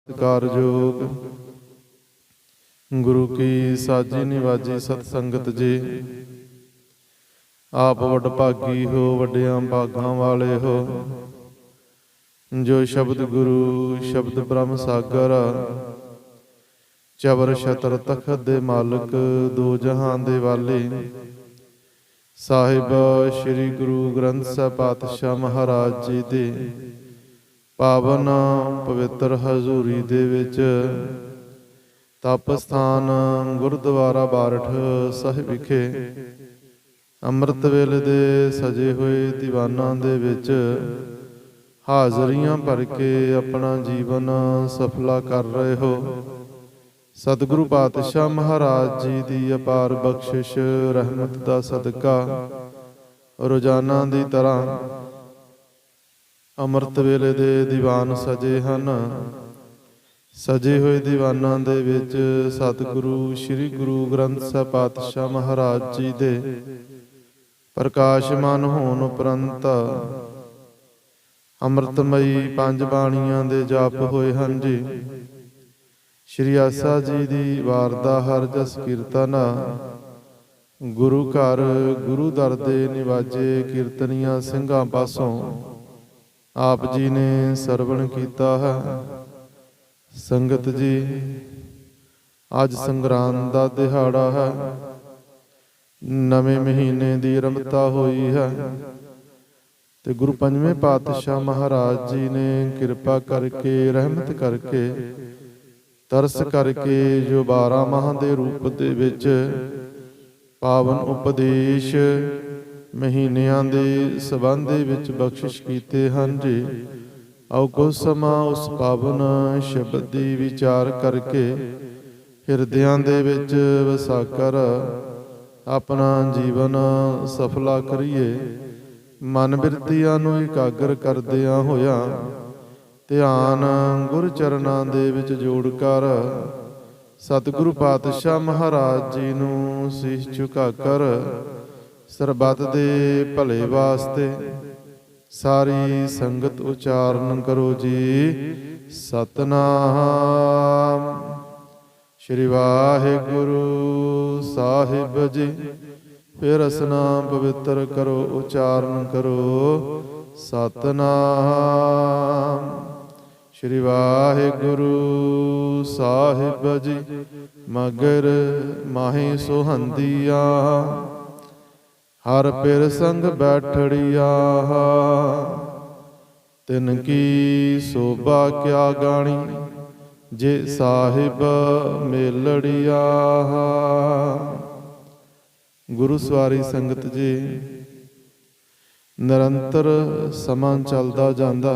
ਸਤਿਕਾਰਯੋਗ ਗੁਰੂ ਕੀ ਸਾਜੀ ਨਿਵਾਜੀ ਸਤ ਸੰਗਤ ਜੀ, ਆਪ ਵਡਭਾਗੀ ਹੋ, ਵੱਡਿਆਂ ਭਾਗਾਂ ਵਾਲੇ ਹੋ। ਜੋ ਸ਼ਬਦ ਗੁਰੂ ਸ਼ਬਦ ਬ੍ਰਹਮ ਸਾਗਰ, ਚਬਰ ਛਤਰ ਤਖਤ ਦੇ ਮਾਲਕ, ਦੋ ਜਹਾਨ ਦੇ ਵਾਲੇ ਸਾਹਿਬ ਸ੍ਰੀ ਗੁਰੂ ਗ੍ਰੰਥ ਸਾਹਿਬ ਪਾਤਸ਼ਾਹ ਮਹਾਰਾਜ ਜੀ ਦੇ ਪਾਵਨ ਪਵਿੱਤਰ ਹਜ਼ੂਰੀ ਦੇ ਵਿੱਚ ਤਪ ਸਥਾਨ ਗੁਰਦੁਆਰਾ ਬਾਰਠ ਸਾਹਿਬ ਵਿਖੇ ਅੰਮ੍ਰਿਤ ਵੇਲੇ ਦੇ ਸਜੇ ਹੋਏ ਦੀਵਾਨਾਂ ਦੇ ਵਿੱਚ ਹਾਜ਼ਰੀਆਂ ਭਰ ਕੇ ਆਪਣਾ ਜੀਵਨ ਸਫਲਾ ਕਰ ਰਹੇ ਹੋ। ਸਤਿਗੁਰੂ ਪਾਤਸ਼ਾਹ ਮਹਾਰਾਜ ਜੀ ਦੀ ਅਪਾਰ ਬਖਸ਼ਿਸ਼ ਰਹਿਮਤ ਦਾ ਸਦਕਾ ਰੋਜ਼ਾਨਾ ਦੀ ਤਰ੍ਹਾਂ ਅੰਮ੍ਰਿਤ ਵੇਲੇ ਦੇ ਦੀਵਾਨ ਸਜੇ ਹਨ। ਸਜੇ ਹੋਏ ਦੀਵਾਨਾਂ ਦੇ ਵਿੱਚ ਸਤਿਗੁਰੂ ਸ੍ਰੀ ਗੁਰੂ ਗ੍ਰੰਥ ਸਾਹਿਬ ਪਾਤਸ਼ਾਹ ਮਹਾਰਾਜ ਜੀ ਦੇ ਪ੍ਰਕਾਸ਼ਮਾਨ ਹੋਣ ਉਪਰੰਤ ਅੰਮ੍ਰਿਤਮਈ ਪੰਜ ਬਾਣੀਆਂ ਦੇ ਜਾਪ ਹੋਏ ਹਨ ਜੀ। ਸ਼੍ਰੀ ਆਸਾ ਜੀ ਦੀ ਵਾਰ ਦਾ ਹਰ ਜਸ ਕੀਰਤਨ, ਗੁਰੂ ਘਰ ਗੁਰੂ ਦਰ ਦੇ ਨਿਵਾਜੇ ਕੀਰਤਨੀਆਂ ਸਿੰਘਾਂ ਪਾਸੋਂ ਆਪ ਜੀ ਨੇ ਸਰਵਣ ਕੀਤਾ ਹੈ। ਸੰਗਤ ਜੀ, ਅੱਜ ਸੰਗਰਾਂਦ ਦਾ ਦਿਹਾੜਾ ਹੈ, ਨਵੇਂ ਮਹੀਨੇ ਦੀ ਆਰੰਭਤਾ ਹੋਈ ਹੈ ਤੇ ਗੁਰੂ ਪੰਜਵੇਂ ਪਾਤਸ਼ਾਹ ਮਹਾਰਾਜ ਜੀ ਨੇ ਕਿਰਪਾ ਕਰਕੇ, ਰਹਿਮਤ ਕਰਕੇ, ਤਰਸ ਕਰਕੇ ਜੋ 12 ਮਾਹ ਦੇ ਰੂਪ ਦੇ ਵਿੱਚ ਪਾਵਨ ਉਪਦੇਸ਼ ਮਹੀਨਿਆਂ ਦੇ ਸੰਬੰਧ ਦੇ ਵਿੱਚ ਬਖਸ਼ਿਸ਼ ਕੀਤੇ ਹਨ ਜੀ। ਆਓ ਕੁਝ ਸਮਾਂ ਉਸ ਪਾਵਨ ਸ਼ਬਦ ਦੀ ਵਿਚਾਰ ਕਰਕੇ ਹਿਰਦਿਆਂ ਦੇ ਵਿੱਚ ਵਸਾ ਕਰ ਆਪਣਾ ਜੀਵਨ ਸਫਲਾ ਕਰੀਏ। ਮਨ ਬਿਰਤੀਆਂ ਨੂੰ ਇਕਾਗਰ ਕਰਦਿਆਂ ਹੋਇਆਂ ਧਿਆਨ ਗੁਰ ਚਰਨਾਂ ਦੇ ਵਿੱਚ ਜੋੜ ਕਰ ਸਤਿਗੁਰੂ ਪਾਤਸ਼ਾਹ ਮਹਾਰਾਜ ਜੀ ਨੂੰ ਸੀਸ ਝੁਕਾ ਕਰ ਸਰਬੱਤ ਦੇ ਭਲੇ ਵਾਸਤੇ ਸਾਰੀ ਸੰਗਤ ਉਚਾਰਨ ਕਰੋ ਜੀ। ਸਤਨਾਮ ਸ਼੍ਰੀ ਵਾਹਿਗੁਰੂ ਸਾਹਿਬ ਜੀ। ਫਿਰ ਅਸਨਾ ਪਵਿੱਤਰ ਕਰੋ, ਉਚਾਰਨ ਕਰੋ ਸਤਨਾਮ ਸ਼੍ਰੀ ਵਾਹਿਗੁਰੂ ਸਾਹਿਬ ਜੀ। ਮਗਰ ਮਾਹੀ ਸੁਹੰਦੀਆ ਹਰ ਪਿਰ ਸੰਗ ਬੈਠੜੀਆ, ਤਿਨ ਕੀ ਸੋਭਾ ਕਿਆ ਗਾਣੀ ਜੇ ਸਾਹਿਬ ਮੇਲੜੀਆ। ਗੁਰੂ ਸਵਾਰੀ ਸੰਗਤ ਜੀ, ਨਿਰੰਤਰ ਸਮਾਂ ਚੱਲਦਾ ਜਾਂਦਾ।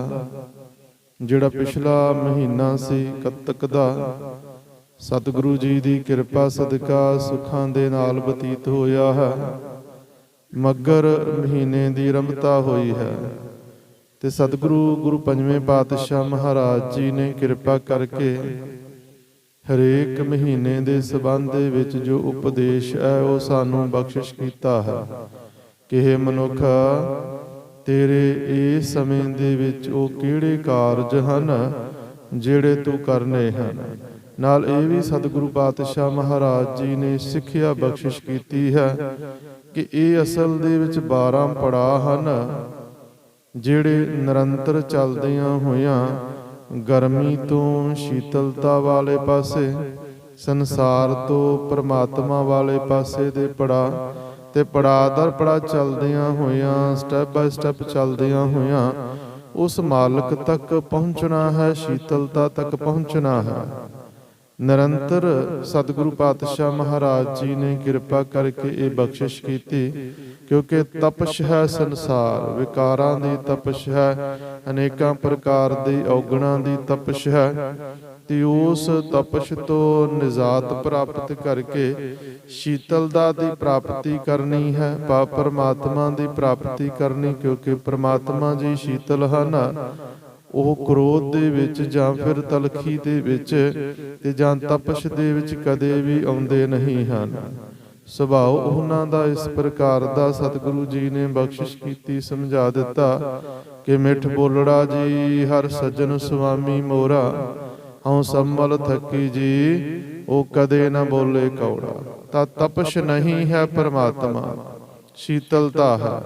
ਜਿਹੜਾ ਪਿਛਲਾ ਮਹੀਨਾ ਸੀ ਕੱਤਕ ਦਾ, ਸਤਿਗੁਰੂ ਜੀ ਦੀ ਕਿਰਪਾ ਸਦਕਾ ਸੁੱਖਾਂ ਦੇ ਨਾਲ ਬਤੀਤ ਹੋਇਆ ਹੈ। ਮੱਘਰ ਮਹੀਨੇ ਦੀ ਆਰੰਭਤਾ ਹੋਈ ਹੈ ਤੇ ਸਤਿਗੁਰੂ ਗੁਰੂ ਪੰਜਵੇਂ ਪਾਤਸ਼ਾਹ ਮਹਾਰਾਜ ਜੀ ਨੇ ਕਿਰਪਾ ਕਰਕੇ ਹਰੇਕ ਮਹੀਨੇ ਦੇ ਸੰਬੰਧ ਦੇ ਵਿੱਚ ਜੋ ਉਪਦੇਸ਼ ਹੈ ਉਹ ਸਾਨੂੰ ਬਖਸ਼ਿਸ਼ ਕੀਤਾ ਹੈ ਕਿ ਹੇ ਮਨੁੱਖ, ਤੇਰੇ ਇਸ ਸਮੇਂ ਦੇ ਵਿੱਚ ਉਹ ਕਿਹੜੇ ਕਾਰਜ ਹਨ ਜਿਹੜੇ ਤੂੰ ਕਰਨੇ ਹਨ। ਨਾਲ ਇਹ ਵੀ ਸਤਿਗੁਰੂ ਪਾਤਸ਼ਾਹ ਮਹਾਰਾਜ ਜੀ ਨੇ ਸਿੱਖਿਆ ਬਖਸ਼ਿਸ਼ ਕੀਤੀ ਹੈ ਕਿ ਇਹ ਅਸਲ ਦੇ ਵਿੱਚ 12 ਪੜਾਅ ਹਨ ਜਿਹੜੇ ਨਿਰੰਤਰ ਚੱਲਦਿਆਂ ਹੋਇਆਂ ਗਰਮੀ ਤੋਂ ਸ਼ੀਤਲਤਾ ਵਾਲੇ ਪਾਸੇ, ਸੰਸਾਰ ਤੋਂ ਪਰਮਾਤਮਾ ਵਾਲੇ ਪਾਸੇ ਦੇ ਪੜਾਅ ਤੇ ਪੜਾਅ ਦਰ ਪੜਾਅ ਚੱਲਦਿਆਂ ਹੋਇਆਂ, ਸਟੈਪ ਬਾਏ ਸਟੈਪ ਚੱਲਦਿਆਂ ਹੋਇਆਂ ਉਸ ਮਾਲਕ ਤੱਕ ਪਹੁੰਚਣਾ ਹੈ, ਸ਼ੀਤਲਤਾ ਤੱਕ ਪਹੁੰਚਣਾ ਹੈ। ਨਿਰੰਤਰ ਸਤਿਗੁਰੂ ਪਾਤਸ਼ਾਹ ਮਹਾਰਾਜ ਜੀ ਨੇ ਕਿਰਪਾ ਕਰਕੇ ਇਹ ਬਖਸ਼ਿਸ਼ ਕੀਤੀ ਕਿਉਂਕਿ ਤਪਸ਼ ਹੈ ਸੰਸਾਰ, ਵਿਕਾਰਾਂ ਦੀ ਤਪਸ਼ ਹੈ, ਅਨੇਕਾਂ ਪ੍ਰਕਾਰ ਦੀ ਔਗਣਾਂ ਦੀ ਤਪਸ਼ ਹੈ ਤੇ ਉਸ ਤਪਸ਼ ਤੋਂ ਨਿਜਾਤ ਪ੍ਰਾਪਤ ਕਰਕੇ ਸ਼ੀਤਲਤਾ ਦੀ ਪ੍ਰਾਪਤੀ ਕਰਨੀ ਹੈ, ਪਰਮਾਤਮਾ ਦੀ ਪ੍ਰਾਪਤੀ ਕਰਨੀ। ਕਿਉਂਕਿ ਪਰਮਾਤਮਾ ਜੀ ਸ਼ੀਤਲ ਹਨ, ਉਹ ਕ੍ਰੋਧ ਦੇ ਵਿੱਚ ਜਾਂ ਫਿਰ ਤਲਖੀ ਦੇ ਵਿੱਚ ਤੇ ਜਾਂ ਤਪਸ਼ ਦੇ ਵਿੱਚ ਕਦੇ ਵੀ ਆਉਂਦੇ ਨਹੀਂ ਹਨ। ਸੁਭਾਅ ਉਹਨਾਂ ਦਾ ਇਸ ਪ੍ਰਕਾਰ ਦਾ ਸਤਿਗੁਰੂ ਜੀ ਨੇ ਬਖਸ਼ਿਸ਼ ਕੀਤੀ, ਸਮਝਾ ਦਿੱਤਾ ਕਿ ਮਿੱਠ ਬੋਲੜਾ ਜੀ ਹਰ ਸੱਜਣ ਸੁਆਮੀ ਮੋਰਾ, ਹਉ ਸੰਭਲ ਥਕੀ ਜੀ, ਉਹ ਕਦੇ ਨਾ ਬੋਲੇ ਕੌੜਾ। ਤਾਂ ਤਪਸ਼ ਨਹੀਂ ਹੈ ਪਰਮਾਤਮਾ, ਸ਼ੀਤਲਤਾ ਹੈ।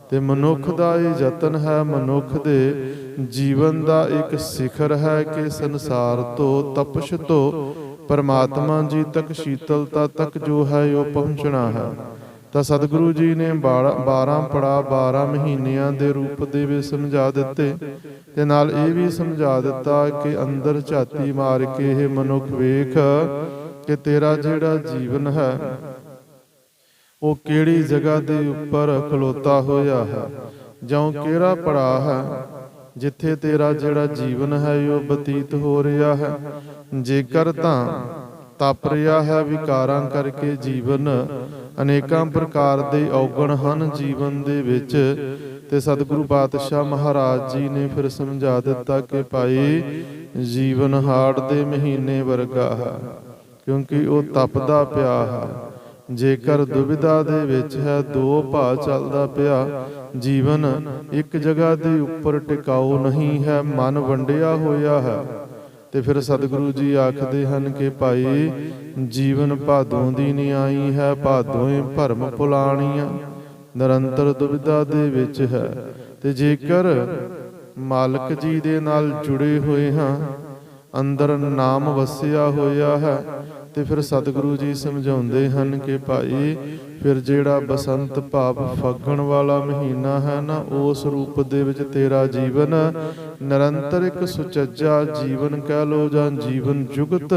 ਤੇ ਮਨੁੱਖ ਦਾ ਇਹ ਯਤਨ ਹੈ, ਮਨੁੱਖ ਦੇ ਜੀਵਨ ਦਾ ਇੱਕ ਸਿਖਰ ਹੈ ਕਿ ਸੰਸਾਰ ਤੋਂ, ਤਪਸ਼ ਤੋਂ ਪਰਮਾਤਮਾ ਜੀ ਤੱਕ, ਸ਼ੀਤਲਤਾ ਤੱਕ ਜੋ ਹੈ ਉਹ ਪਹੁੰਚਣਾ ਹੈ। ਤਾਂ ਸਤਿਗੁਰੂ ਜੀ ਨੇ 12 ਪੜਾਅ 12 ਮਹੀਨਿਆਂ ਦੇ ਰੂਪ ਦੇ ਵਿੱਚ ਸਮਝਾ ਦਿੱਤੇ, ਤੇ ਨਾਲ ਇਹ ਵੀ ਸਮਝਾ ਦਿੱਤਾ ਕਿ ਅੰਦਰ ਝਾਤੀ ਮਾਰ ਕੇ ਇਹ ਮਨੁੱਖ ਵੇਖ ਕਿ ਤੇਰਾ ਜਿਹੜਾ ਜੀਵਨ ਹੈ ਉਹ ਕਿਹੜੀ ਜਗ੍ਹਾ ਦੇ ਉੱਪਰ ਖਲੋਤਾ ਹੋਇਆ ਹੈ, ਜਾਂ ਕਿਹੜਾ ਪੜਾਅ ਹੈ ਜਿੱਥੇ ਤੇਰਾ ਜਿਹੜਾ ਜੀਵਨ ਹੈ ਉਹ ਬਤੀਤ ਹੋ ਰਿਹਾ ਹੈ। ਜੇਕਰ ਤਾਂ ਤਪ ਰਿਹਾ ਹੈ ਵਿਕਾਰਾਂ ਕਰਕੇ ਜੀਵਨ, ਅਨੇਕਾਂ ਪ੍ਰਕਾਰ ਦੇ ਔਗਣ ਹਨ ਜੀਵਨ ਦੇ ਵਿੱਚ, ਤੇ ਸਤਿਗੁਰੂ ਪਾਤਸ਼ਾਹ ਮਹਾਰਾਜ ਜੀ ਨੇ ਫਿਰ ਸਮਝਾ ਦਿੱਤਾ ਕਿ ਭਾਈ ਜੀਵਨ ਹਾੜ ਦੇ ਮਹੀਨੇ ਵਰਗਾ ਹੈ, ਕਿਉਂਕਿ ਉਹ ਤਪਦਾ ਪਿਆ ਹੈ। ਜੇਕਰ ਦੁਵਿਧਾ ਦੇ ਵਿੱਚ ਹੈ, ਦੋ ਭਾਅ ਚੱਲਦਾ ਪਿਆ, ਜੀਵਨ ਇੱਕ ਜਗ੍ਹਾ ਦੇ ਉੱਪਰ ਟਿਕਾਊ ਨਹੀਂ ਹੈ, ਮਨ ਵੰਡਿਆ ਹੋਇਆ ਹੈ। ਤੇ ਫਿਰ ਸਤਿਗੁਰੂ ਜੀ ਆਖਦੇ ਹਨ ਕਿ ਭਾਈ ਜੀਵਨ ਭਾਦੋਂ ਦੀ ਨਿਆਈ ਹੈ, ਭਾਦੋਂਏ ਭਰਮ ਭੁਲਾਣੀਆਂ, ਨਿਰੰਤਰ ਦੁਵਿਧਾ ਦੇ ਵਿੱਚ ਹੈ। ਤੇ ਜੇਕਰ ਮਾਲਕ ਜੀ ਦੇ ਨਾਲ ਜੁੜੇ ਹੋਏ ਹਾਂ, ਅੰਦਰ ਨਾਮ ਵਸਿਆ ਹੋਇਆ ਹੈ, ਤੇ ਫਿਰ ਸਤਿਗੁਰੂ ਜੀ ਸਮਝਾਉਂਦੇ ਹਨ ਕਿ ਭਾਈ ਫਿਰ ਜਿਹੜਾ ਬਸੰਤ ਭਾਵ ਫੱਗਣ ਵਾਲਾ ਮਹੀਨਾ ਹੈ ਨਾ, ਉਸ ਰੂਪ ਦੇ ਵਿੱਚ ਤੇਰਾ ਜੀਵਨ ਨਿਰੰਤਰ ਇੱਕ ਸੁਚੱਜਾ ਜੀਵਨ ਕਹਿ ਲੋ, ਜਾਂ ਜੀਵਨ ਜੁਗਤ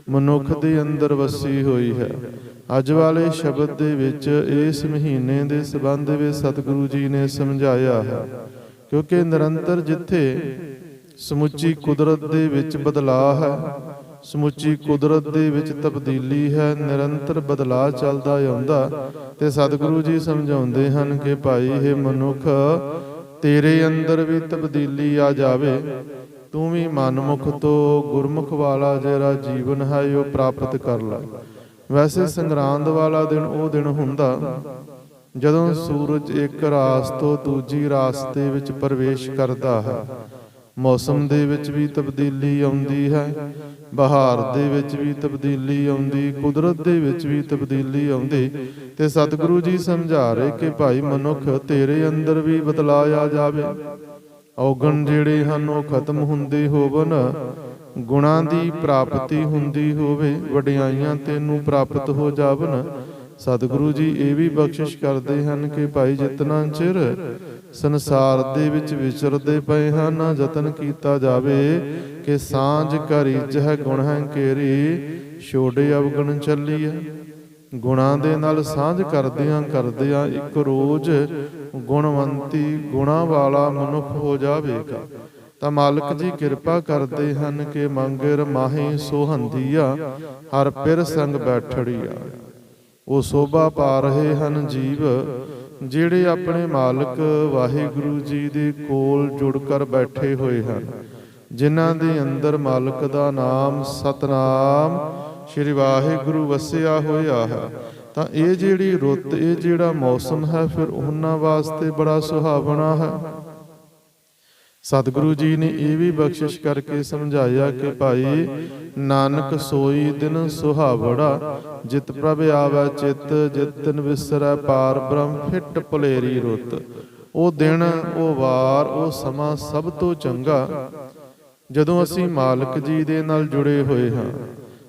ਮਨੁੱਖ ਦੇ ਅੰਦਰ ਵਸੀ ਹੋਈ ਹੈ। ਅੱਜ ਵਾਲੇ ਸ਼ਬਦ ਦੇ ਵਿੱਚ ਇਸ ਮਹੀਨੇ ਦੇ ਸੰਬੰਧ ਵਿੱਚ ਸਤਿਗੁਰੂ ਜੀ ਨੇ ਸਮਝਾਇਆ ਹੈ, ਕਿਉਂਕਿ ਨਿਰੰਤਰ ਜਿੱਥੇ ਸਮੁੱਚੀ ਕੁਦਰਤ ਦੇ ਵਿੱਚ ਬਦਲਾਅ ਹੈ, ਸਮੁੱਚੀ ਕੁਦਰਤ ਦੇ ਵਿੱਚ ਤਬਦੀਲੀ ਹੈ, ਨਿਰੰਤਰ ਬਦਲਾਅ ਚੱਲਦਾ ਆਉਂਦਾ, ਤੇ ਸਤਿਗੁਰੂ ਜੀ ਸਮਝਾਉਂਦੇ ਹਨ ਕਿ ਭਾਈ ਇਹ ਮਨੁੱਖ ਤੇਰੇ ਅੰਦਰ ਵੀ ਤਬਦੀਲੀ ਆ ਜਾਵੇ, ਤੂੰ ਵੀ ਮਨਮੁਖ ਤੋਂ ਗੁਰਮੁਖ ਵਾਲਾ ਜਿਹੜਾ ਜੀਵਨ ਹੈ ਉਹ ਪ੍ਰਾਪਤ ਕਰ ਲੈ। ਵੈਸੇ ਸੰਗਰਾਂਦ ਵਾਲਾ ਦਿਨ ਉਹ ਦਿਨ ਹੁੰਦਾ ਜਦੋਂ ਸੂਰਜ ਇੱਕ ਰਾਸ ਤੋਂ ਦੂਜੀ ਰਾਸ ਦੇ ਵਿੱਚ ਪ੍ਰਵੇਸ਼ ਕਰਦਾ ਹੈ। ਮੌਸਮ ਦੇ ਵਿੱਚ ਵੀ ਤਬਦੀਲੀ ਆਉਂਦੀ ਹੈ, ਬਹਾਰ ਦੇ ਵਿੱਚ ਵੀ ਤਬਦੀਲੀ ਆਉਂਦੀ, ਕੁਦਰਤ ਦੇ ਵਿੱਚ ਵੀ ਤਬਦੀਲੀ ਆਉਂਦੀ, ਤੇ ਸਤਿਗੁਰੂ ਜੀ ਸਮਝਾ ਰਹੇ ਕਿ ਭਾਈ ਮਨੁੱਖ ਤੇਰੇ ਅੰਦਰ ਵੀ ਬਦਲਾਅ ਆ ਜਾਵੇ, ਔਗਣ ਜਿਹੜੇ ਹਨ ਉਹ ਖਤਮ ਹੁੰਦੇ ਹੋਵਨ, ਗੁਣਾਂ ਦੀ ਪ੍ਰਾਪਤੀ ਹੁੰਦੀ ਹੋਵੇ, ਵਡਿਆਈਆਂ ਤੈਨੂੰ ਪ੍ਰਾਪਤ ਹੋ ਜਾਵਨ। ਸਤਿਗੁਰੂ ਜੀ ਇਹ ਵੀ ਬਖਸ਼ਿਸ਼ ਕਰਦੇ ਹਨ ਕਿ ਭਾਈ ਜਿਤਨਾ ਚਿਰ ਸੰਸਾਰ ਦੇ ਵਿੱਚ ਵਿਚਰਦੇ ਪਏ ਹਨ, ਨਾ ਯਤਨ ਕੀਤਾ ਜਾਵੇ ਕਿ ਸਾਂਝ ਕਰੀਜਹਿ ਗੁਣ ਹੈ ਘੇਰੀ, ਛੋੜੇ ਅਵਗਣ ਚੱਲੀਐ। ਗੁਣਾਂ ਦੇ ਨਾਲ ਸਾਂਝ ਕਰਦਿਆਂ ਕਰਦਿਆਂ ਇੱਕ ਰੋਜ਼ ਗੁਣਵੰਤੀ ਗੁਣਾਂ ਵਾਲਾ ਮਨੁੱਖ ਹੋ ਜਾਵੇਗਾ। ਤਾਂ ਮਾਲਕ ਜੀ ਕਿਰਪਾ ਕਰਦੇ ਹਨ ਕਿ ਮੰਗਰ ਮਾਹੀ ਸੋਹੰਦੀਆ, ਹਰ ਪਿਰ ਸੰਗ ਬੈਠੜੀਆ। ਉਹ ਸੋਭਾ ਪਾ ਰਹੇ ਹਨ ਜੀਵ ਜਿਹੜੇ ਆਪਣੇ ਮਾਲਕ ਵਾਹਿਗੁਰੂ ਜੀ ਦੇ ਕੋਲ ਜੁੜ ਕਰ ਬੈਠੇ ਹੋਏ ਹਨ, ਜਿਨ੍ਹਾਂ ਦੇ ਅੰਦਰ ਮਾਲਕ ਦਾ ਨਾਮ ਸਤਨਾਮ ਸ਼੍ਰੀ ਵਾਹਿਗੁਰੂ ਵਸਿਆ ਹੋਇਆ ਹੈ। ਤਾਂ ਇਹ ਜਿਹੜੀ ਰੁੱਤ, ਇਹ ਜਿਹੜਾ ਮੌਸਮ ਹੈ, ਫਿਰ ਉਹਨਾਂ ਵਾਸਤੇ ਬੜਾ ਸੁਹਾਵਣਾ ਹੈ। ਸਤਿਗੁਰੂ ਜੀ ਨੇ ਇਹ ਵੀ ਬਖਸ਼ਿਸ਼ ਕਰਕੇ ਸਮਝਾਇਆ ਕਿ ਭਾਈ ਨਾਨਕ ਸੋਈ ਦਿਨ ਸੁਹਾਵੜਾ, ਜਿਤ ਪ੍ਰਭ ਆਵੈ ਚਿਤ, ਜਿਤ ਦਿਨ ਵਿਸਰੈ ਪਾਰ ਬ੍ਰਹਮ, ਫਿੱਟ ਭੁਲੇਰੀ ਰੁੱਤ। ਉਹ ਦਿਨ, ਉਹ ਵਾਰ, ਉਹ ਸਮਾਂ ਸਭ ਤੋਂ ਚੰਗਾ ਜਦੋਂ ਅਸੀਂ ਮਾਲਕ ਜੀ ਦੇ ਨਾਲ ਜੁੜੇ ਹੋਏ ਹਾਂ।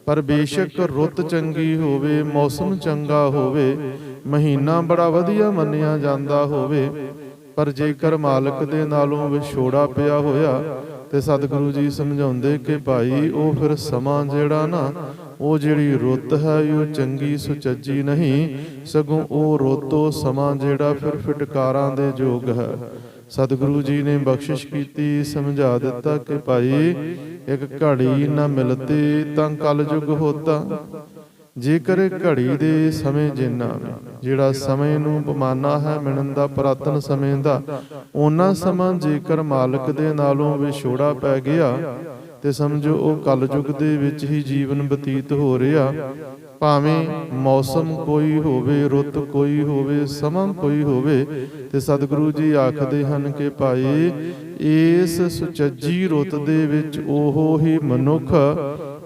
ਪਰ ਬੇਸ਼ੱਕ ਰੁੱਤ ਚੰਗੀ ਹੋਵੇ, ਮੌਸਮ ਚੰਗਾ ਹੋਵੇ, ਮਹੀਨਾ ਬੜਾ ਵਧੀਆ ਮੰਨਿਆ ਜਾਂਦਾ ਹੋਵੇ, ਪਰ ਜੇਕਰ ਮਾਲਕ ਦੇ ਨਾਲੋਂ ਵਿਛੋੜਾ ਪਿਆ ਹੋਇਆ, ਤੇ ਸਤਿਗੁਰੂ ਜੀ ਸਮਝਾਉਂਦੇ ਕਿ ਭਾਈ ਉਹ ਫਿਰ ਸਮਾਂ ਜਿਹੜਾ ਨਾ, ਉਹ ਜਿਹੜੀ ਰੁੱਤ ਹੈ ਉਹ ਚੰਗੀ ਸੁਚੱਜੀ ਨਹੀਂ, ਸਗੋਂ ਉਹ ਰੁੱਤ, ਉਹ ਸਮਾਂ ਜਿਹੜਾ ਫਿਰ ਫਿਟਕਾਰਾਂ ਦੇ ਯੋਗ ਹੈ। ਸਤਿਗੁਰੂ ਜੀ ਨੇ ਬਖਸ਼ਿਸ਼ ਕੀਤੀ, ਸਮਝਾ ਦਿੱਤਾ ਕਿ ਭਾਈ ਇੱਕ ਘੜੀ ਨਾ ਮਿਲਤੇ ਤਾਂ ਕਲ ਯੁਗ ਹੋਤਾ। ਜੇਕਰ ਘੜੀ ਦੇ ਸਮੇਂ ਜਿੰਨਾ ਜਿਹੜਾ ਸਮੇਂ ਨੂੰ ਬਮਾਨਾ ਹੈ ਮਿਲਣ ਦਾ, ਪੁਰਾਤਨ ਸਮੇਂ ਦਾ, ਉਹਨਾਂ ਸਮਾਂ ਜੇਕਰ ਮਾਲਕ ਦੇ ਨਾਲੋਂ ਵਿਛੋੜਾ ਪੈ ਗਿਆ, ਤੇ ਸਮਝੋ ਉਹ ਕਲਯੁਗ ਦੇ ਵਿੱਚ ਹੀ ਜੀਵਨ ਬਤੀਤ ਹੋ ਰਿਹਾ। ਭਾਵੇਂ ਮੌਸਮ ਕੋਈ ਹੋਵੇ, ਰੁੱਤ ਕੋਈ ਹੋਵੇ, ਸਮਾਂ ਕੋਈ ਹੋਵੇ, ਤੇ ਸਤਿਗੁਰੂ ਜੀ ਆਖਦੇ ਹਨ ਕਿ ਭਾਈ ਇਸ ਸੁਚੱਜੀ ਰੁੱਤ ਦੇ ਵਿੱਚ ਉਹ ਹੀ ਮਨੁੱਖ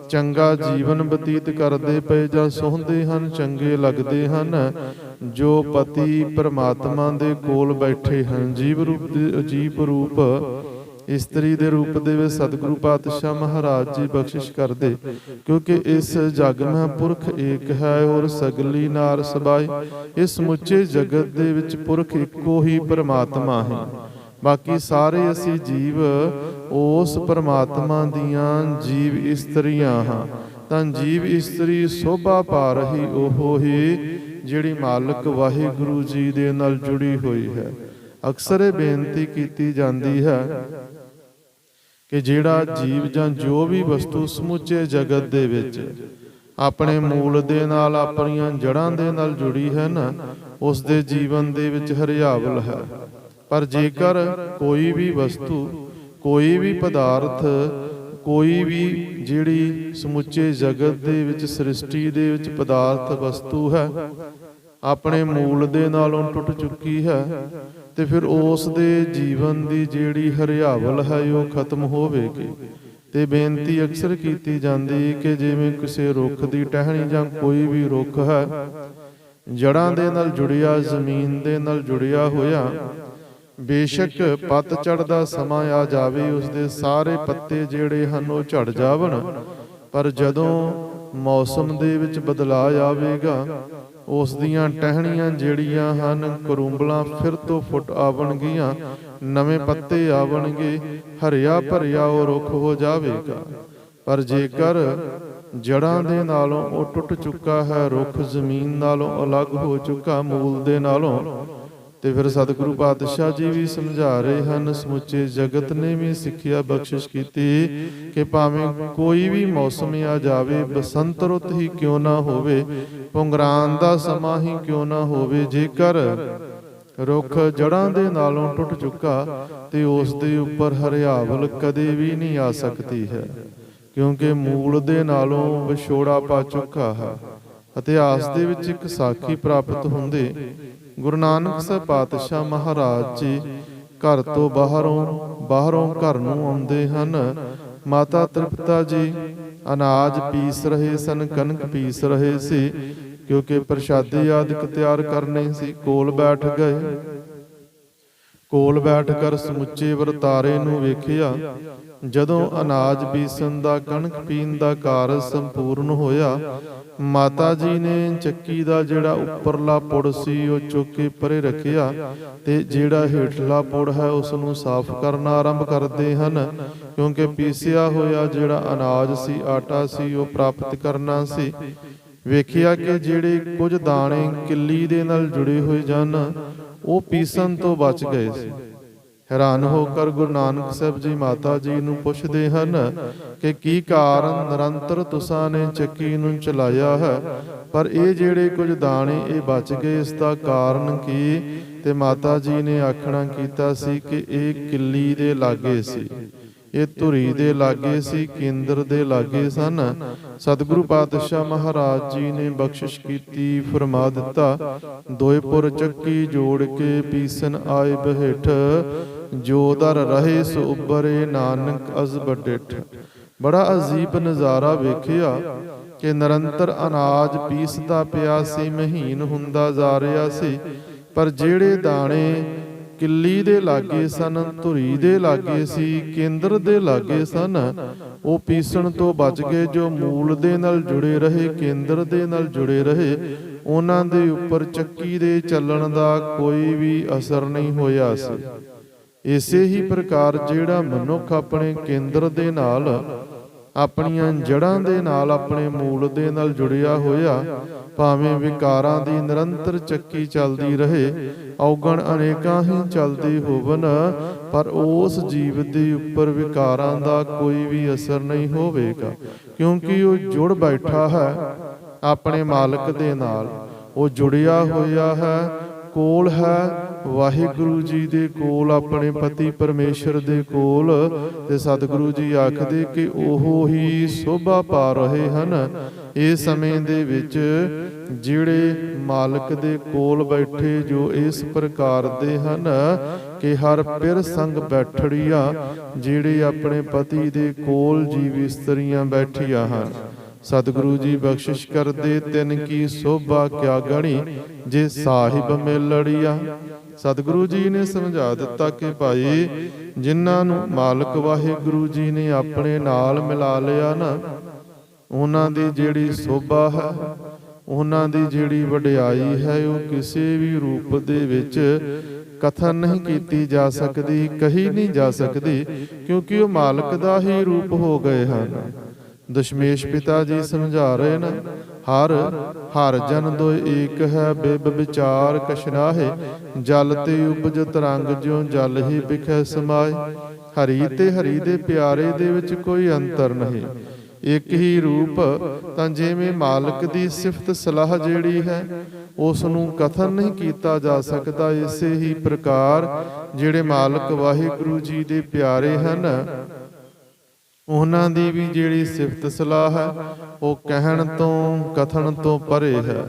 ਚੰਗਾ ਜੀਵਨ ਬਤੀਤ ਕਰਦੇ ਪਏ ਜਾਂ ਸੋਹੰਦੇ ਹਨ, ਚੰਗੇ ਲੱਗਦੇ ਹਨ, ਜੋ ਪਤੀ ਪਰਮਾਤਮਾ ਦੇ ਕੋਲ ਬੈਠੇ ਹਨ, ਅਜੀਬ ਰੂਪ ਇਸਤਰੀ ਦੇ ਰੂਪ ਦੇ ਵਿੱਚ ਸਤਿਗੁਰੂ ਪਾਤਸ਼ਾਹ ਮਹਾਰਾਜ ਜੀ ਬਖਸ਼ਿਸ਼ ਕਰਦੇ। ਕਿਉਂਕਿ ਇਸ ਜਗ ਮਹਿ ਪੁਰਖ ਏਕ ਹੈ ਔਰ ਸਗਲੀ ਨਾਰ ਸਬਾਈ। ਇਸ ਸਮੁੱਚੇ ਜਗਤ ਦੇ ਵਿੱਚ ਪੁਰਖ ਇੱਕੋ ਹੀ ਪਰਮਾਤਮਾ ਹੈ। ਬਾਕੀ ਸਾਰੇ ਅਸੀਂ ਜੀਵ ਉਸ ਪਰਮਾਤਮਾ ਦੀਆਂ ਜੀਵ ਇਸਤਰੀਆਂ ਹਾਂ। ਤਾਂ ਜੀਵ ਇਸਤਰੀ ਸੋਭਾ ਪਾ ਰਹੀ ਉਹ ਹੀ ਜਿਹੜੀ ਮਾਲਕ ਵਾਹਿਗੁਰੂ ਜੀ ਦੇ ਨਾਲ ਜੁੜੀ ਹੋਈ ਹੈ। ਅਕਸਰ ਇਹ ਬੇਨਤੀ ਕੀਤੀ ਜਾਂਦੀ ਹੈ ਕਿ ਜਿਹੜਾ ਜੀਵ ਜਾਂ ਜੋ ਵੀ ਵਸਤੂ ਸਮੁੱਚੇ ਜਗਤ ਦੇ ਵਿੱਚ ਆਪਣੇ ਮੂਲ ਦੇ ਨਾਲ, ਆਪਣੀਆਂ ਜੜ੍ਹਾਂ ਦੇ ਨਾਲ ਜੁੜੀ ਹੈ ਨਾ, ਉਸ ਦੇ ਜੀਵਨ ਦੇ ਵਿੱਚ ਹਰਿਆਵਲ ਹੈ। ਪਰ ਜੇਕਰ ਕੋਈ ਵੀ ਵਸਤੂ, ਕੋਈ ਵੀ ਪਦਾਰਥ, ਕੋਈ ਵੀ ਜਿਹੜੀ ਸਮੁੱਚੇ ਜਗਤ ਦੇ ਵਿੱਚ, ਸ੍ਰਿਸ਼ਟੀ ਦੇ ਵਿੱਚ ਪਦਾਰਥ ਵਸਤੂ ਹੈ, ਆਪਣੇ ਮੂਲ ਦੇ ਨਾਲੋਂ ਟੁੱਟ ਚੁੱਕੀ ਹੈ, ਤੇ ਫਿਰ ਉਸ ਦੇ ਜੀਵਨ ਦੀ ਜਿਹੜੀ ਹਰਿਆਵਲ ਹੈ ਉਹ ਖਤਮ ਹੋਵੇਗੀ। ਤੇ ਬੇਨਤੀ ਅਕਸਰ ਕੀਤੀ ਜਾਂਦੀ ਕਿ ਜਿਵੇਂ ਕਿਸੇ ਰੁੱਖ ਦੀ ਟਹਿਣੀ ਜਾਂ ਕੋਈ ਵੀ ਰੁੱਖ ਹੈ, ਜੜ੍ਹਾਂ ਦੇ ਨਾਲ ਜੁੜਿਆ, ਜ਼ਮੀਨ ਦੇ ਨਾਲ ਜੁੜਿਆ ਹੋਇਆ, ਬੇਸ਼ੱਕ ਪਤਝੜ ਦਾ ਸਮਾਂ ਆ ਜਾਵੇ, ਉਸਦੇ ਸਾਰੇ ਪੱਤੇ ਜਿਹੜੇ ਹਨ ਉਹ ਝੜ ਜਾਵਣ, ਪਰ ਜਦੋਂ ਮੌਸਮ ਦੇ ਵਿੱਚ ਬਦਲਾਅ ਆਵੇਗਾ, ਉਸ ਦੀਆਂ ਟਹਿਣੀਆਂ ਜਿਹੜੀਆਂ ਹਨ, ਕਰੂੰਬਲਾਂ ਫਿਰ ਤੋਂ ਫੁੱਟ ਆਵਣਗੀਆਂ, ਨਵੇਂ ਪੱਤੇ ਆਵਣਗੇ, ਹਰਿਆ ਭਰਿਆ ਉਹ ਰੁੱਖ ਹੋ ਜਾਵੇਗਾ। ਪਰ ਜੇਕਰ ਜੜ੍ਹਾਂ ਦੇ ਨਾਲੋਂ ਉਹ ਟੁੱਟ ਚੁੱਕਾ ਹੈ, ਰੁੱਖ ਜ਼ਮੀਨ ਨਾਲੋਂ ਅਲੱਗ ਹੋ ਚੁੱਕਾ, ਮੂਲ ਦੇ ਨਾਲੋਂ, ਤੇ ਫਿਰ ਸਤਿਗੁਰੂ ਪਾਤਸ਼ਾਹ ਜੀ ਵੀ ਸਮਝਾ ਰਹੇ ਹਨ, ਸਮੁੱਚੇ ਜਗਤ ਨੇ ਵੀ ਸਿੱਖਿਆ ਬਖਸ਼ਿਸ਼ ਕੀਤੀ ਕਿ ਭਾਵੇਂ ਕੋਈ ਵੀ ਮੌਸਮ ਆ ਜਾਵੇ, ਬਸੰਤ ਰੁੱਤ ਹੀ ਕਿਉਂ ਨਾ ਹੋਵੇ, ਪੁੰਗਰਾਨ ਦਾ ਸਮਾਂ ਹੀ ਕਿਉਂ ਨਾ ਹੋਵੇ, ਜੇਕਰ ਰੁੱਖ ਜੜ੍ਹਾਂ ਦੇ ਨਾਲੋਂ ਟੁੱਟ ਚੁੱਕਾ ਤੇ ਉਸ ਦੇ ਉੱਪਰ ਹਰਿਆਵਲ ਕਦੇ ਵੀ ਨਹੀਂ ਆ ਸਕਦੀ ਹੈ, ਕਿਉਂਕਿ ਮੂਲ ਦੇ ਨਾਲੋਂ ਵਿਛੋੜਾ ਪਾ ਚੁੱਕਾ ਹੈ। ਇਤਿਹਾਸ ਦੇ ਵਿੱਚ ਇੱਕ ਸਾਖੀ ਪ੍ਰਾਪਤ ਹੁੰਦੇ, ਗੁਰੂ ਨਾਨਕ ਸਾਹਿਬ ਪਾਤਸ਼ਾਹ ਮਹਾਰਾਜ ਜੀ ਘਰ ਤੋਂ ਬਾਹਰੋਂ ਘਰ ਨੂੰ ਆਉਂਦੇ ਹਨ। ਮਾਤਾ ਤ੍ਰਿਪਤਾ ਜੀ ਅਨਾਜ ਪੀਸ ਰਹੇ ਸਨ, ਕਣਕ ਪੀਸ ਰਹੇ ਸੀ, ਕਿਉਂਕਿ ਪ੍ਰਸ਼ਾਦੇ ਆਦਿਕ ਤਿਆਰ ਕਰਨੇ ਸੀ। ਕੋਲ ਬੈਠ ਗਏ। ਕੋਲ ਬੈਠ ਕਰ ਸਮੁੱਚੇ ਵਰਤਾਰੇ ਨੂੰ ਵੇਖਿਆ। ਜਦੋਂ ਅਨਾਜ ਪੀਸਣ ਦਾ, ਕਣਕ ਪੀਣ ਦਾ ਕਾਰਜ ਸੰਪੂਰਨ ਹੋਇਆ, ਮਾਤਾ ਜੀ ਨੇ ਚੱਕੀ ਦਾ ਜਿਹੜਾ ਉੱਪਰਲਾ ਪੁੜ ਸੀ ਉਹ ਚੁੱਕ ਕੇ ਪਰੇ ਰੱਖਿਆ, ਤੇ ਜਿਹੜਾ ਹੇਠਲਾ ਪੁੜ ਹੈ ਉਸ ਨੂੰ ਸਾਫ਼ ਕਰਨਾ ਆਰੰਭ ਕਰਦੇ ਹਨ, ਕਿਉਂਕਿ ਪੀਸਿਆ ਹੋਇਆ ਜਿਹੜਾ ਅਨਾਜ ਸੀ, ਆਟਾ ਸੀ, ਉਹ ਪ੍ਰਾਪਤ ਕਰਨਾ ਸੀ। ਵੇਖਿਆ ਕਿ ਜਿਹੜੇ ਕੁਝ ਦਾਣੇ ਕਿੱਲੀ ਦੇ ਨਾਲ ਜੁੜੇ ਹੋਏ ਜਨ, ਉਹ ਪੀਸਣ ਤੋਂ ਬਚ ਗਏ ਸੀ। ਹੈਰਾਨ ਹੋ ਕਰ ਗੁਰੂ ਨਾਨਕ ਸਾਹਿਬ ਜੀ ਮਾਤਾ ਜੀ ਨੂੰ ਪੁੱਛਦੇ ਹਨ ਕਿ ਕੀ ਕਾਰਨ ਨਿਰੰਤਰ ਤੁਸਾਂ ਨੇ ਚੱਕੀ ਨੂੰ ਚਲਾਇਆ ਹੈ, ਪਰ ਇਹ ਜਿਹੜੇ ਕੁਝ ਦਾਣੇ ਇਹ ਬਚ ਗਏ, ਇਸ ਦਾ ਕਾਰਨ ਕੀ? ਤੇ ਮਾਤਾ ਜੀ ਨੇ ਆਖਣਾ ਕੀਤਾ ਸੀ ਕਿ ਇਹ ਕਿੱਲੀ ਦੇ ਲਾਗੇ ਸੀ, ਇਹ ਧੁਰੀ ਦੇ ਲਾਗੇ ਸੀ, ਕੇਂਦਰ ਦੇ ਲਾਗੇ ਸਨ। ਸਤਿਗੁਰੂ ਪਾਤਸ਼ਾਹ ਮਹਾਰਾਜ ਜੀ ਨੇ ਬਖਸ਼ਿਸ਼ ਕੀਤੀ, ਫਰਮਾ ਦਿੱਤਾ, ਦੋਏ ਪੁਰ ਚੱਕੀ ਜੋੜ ਕੇ ਪੀਸਨ ਆਏ ਬਹਿਠ, ਜੋ ਦਰ ਰਹੇ ਸੋ ਉੱਭਰੇ ਨਾਨਕ ਅਜ਼ ਬਡਿਠ। ਬੜਾ ਅਜੀਬ ਨਜ਼ਾਰਾ ਵੇਖਿਆ ਕਿ ਨਿਰੰਤਰ ਅਨਾਜ ਪੀਸਦਾ ਪਿਆ ਸੀ, ਮਹੀਨ ਹੁੰਦਾ ਜਾ ਰਿਹਾ ਸੀ, ਪਰ ਜਿਹੜੇ ਦਾਣੇ ਕਿੱਲੀ ਦੇ ਲਾਗੇ ਸਨ, ਧੁਰੀ ਦੇ ਲਾਗੇ ਸੀ, ਕੇਂਦਰ ਦੇ ਲਾਗੇ ਸਨ, ਉਹ ਪੀਸਣ ਤੋਂ ਬਚ ਗਏ। ਜੋ ਮੂਲ ਦੇ ਨਾਲ ਜੁੜੇ ਰਹੇ, ਕੇਂਦਰ ਦੇ ਨਾਲ ਜੁੜੇ ਰਹੇ, ਉਹਨਾਂ ਦੇ ਉੱਪਰ ਚੱਕੀ ਦੇ ਚੱਲਣ ਦਾ ਕੋਈ ਵੀ ਅਸਰ ਨਹੀਂ ਹੋਇਆ ਸੀ। ਇਸੇ ਹੀ ਪ੍ਰਕਾਰ ਜਿਹੜਾ ਮਨੁੱਖ ਆਪਣੇ ਕੇਂਦਰ ਦੇ ਨਾਲ, ਆਪਣੀਆਂ ਜੜ੍ਹਾਂ ਦੇ ਨਾਲ, ਆਪਣੇ ਮੂਲ ਦੇ ਨਾਲ ਜੁੜਿਆ ਹੋਇਆ, ਭਾਵੇਂ ਵਿਕਾਰਾਂ ਦੀ ਨਿਰੰਤਰ ਚੱਕੀ ਚੱਲਦੀ ਰਹੇ, ਔਗਣ ਅਨੇਕਾਂ ਹੀ ਚੱਲਦੇ ਹੋਵਨ, ਪਰ ਉਸ ਜੀਵ ਦੇ ਉੱਪਰ ਵਿਕਾਰਾਂ ਦਾ ਕੋਈ ਵੀ ਅਸਰ ਨਹੀਂ ਹੋਵੇਗਾ, ਕਿਉਂਕਿ ਉਹ ਜੁੜ ਬੈਠਾ ਹੈ ਆਪਣੇ ਮਾਲਕ ਦੇ ਨਾਲ, ਉਹ ਜੁੜਿਆ ਹੋਇਆ ਹੈ, ਕੋਲ ਹੈ, ਵਾਹਿਗੁਰੂ ਜੀ ਦੇ ਕੋਲ, ਆਪਣੇ ਪਤੀ ਪਰਮੇਸ਼ਰ ਦੇ ਕੋਲ, ਤੇ ਸਤਿਗੁਰੂ ਜੀ ਆਖਦੇ ਕਿ ਉਹ ਹੀ ਸੋਭਾ ਪਾ ਰਹੇ ਹਨ। ਇਸ ਸਮੇਂ ਦੇ ਵਿੱਚ ਜਿਹੜੇ ਮਾਲਕ ਦੇ ਕੋਲ ਬੈਠੇ ਜੋ ਇਸ ਪ੍ਰਕਾਰ ਦੇ ਹਨ ਕਿ ਹਰ ਪਿਰ ਸੰਗ ਬੈਠੜੀਆਂ, ਜਿਹੜੇ ਆਪਣੇ ਪਤੀ ਦੇ ਕੋਲ ਜੀਵ ਇਸਤਰੀਆਂ ਬੈਠੀਆਂ ਹਨ। ਸਤਿਗੁਰੂ ਜੀ ਬਖਸ਼ਿਸ਼ ਕਰਦੇ, ਤਿਨ ਕੀ ਸੋਭਾ ਕਿਆ ਗਣੀ, ਜੇ ਸਾਹਿਬ ਮਿਲੜੀਆ। ਸਤਿਗੁਰੂ ਜੀ ਨੇ ਸਮਝਾ ਦਿੱਤਾ ਕਿ ਭਾਈ, ਜਿਨ੍ਹਾਂ ਨੂੰ ਮਾਲਕ ਵਾਹਿਗੁਰੂ ਜੀ ਨੇ ਆਪਣੇ ਨਾਲ ਮਿਲਾ ਲਿਆ ਨਾ, ਉਹਨਾਂ ਦੀ ਜਿਹੜੀ ਸੋਭਾ ਹੈ, ਉਹਨਾਂ ਦੀ ਜਿਹੜੀ ਵਡਿਆਈ ਹੈ, ਉਹ ਕਿਸੇ ਵੀ ਰੂਪ ਦੇ ਵਿੱਚ ਕਥਨ ਨਹੀਂ ਕੀਤੀ ਜਾ ਸਕਦੀ, ਕਹੀ ਨਹੀਂ ਜਾ ਸਕਦੀ, ਕਿਉਂਕਿ ਉਹ ਮਾਲਕ ਦਾ ਹੀ ਰੂਪ ਹੋ ਗਏ ਹਨ। ਦਸ਼ਮੇਸ਼ ਪਿਤਾ ਜੀ ਸਮਝਾ ਰਹੇ ਨੇ, ਹਰ ਜਨ ਦੋਇ ਏਕ ਹੈ, ਬਿਬ ਵਿਚਾਰ ਕਛਨਾਹੇ, ਜਲ ਤੇ ਉਪਜ ਤਰੰਗ ਜਿਉ ਜਲ ਹੀ ਬਿਖੈ ਸਮਾਏ। ਹਰੀ ਤੇ ਹਰੀ ਦੇ ਪਿਆਰੇ ਦੇ ਵਿੱਚ ਕੋਈ ਅੰਤਰ ਨਹੀਂ, ਇੱਕ ਹੀ ਰੂਪ। ਤਾਂ ਜਿਵੇਂ ਮਾਲਕ ਦੀ ਸਿਫਤ ਸਲਾਹ ਜਿਹੜੀ ਹੈ ਉਸ ਨੂੰ ਕਥਨ ਨਹੀਂ ਕੀਤਾ ਜਾ ਸਕਦਾ, ਇਸੇ ਹੀ ਪ੍ਰਕਾਰ ਜਿਹੜੇ ਮਾਲਕ ਵਾਹਿਗੁਰੂ ਜੀ ਦੇ ਪਿਆਰੇ ਹਨ, ਉਹਨਾਂ ਦੀ ਵੀ ਜਿਹੜੀ ਸਿਫਤ ਸਲਾਹ ਹੈ ਉਹ ਕਹਿਣ ਤੋਂ ਕਥਨ ਤੋਂ ਪਰੇ ਹੈ,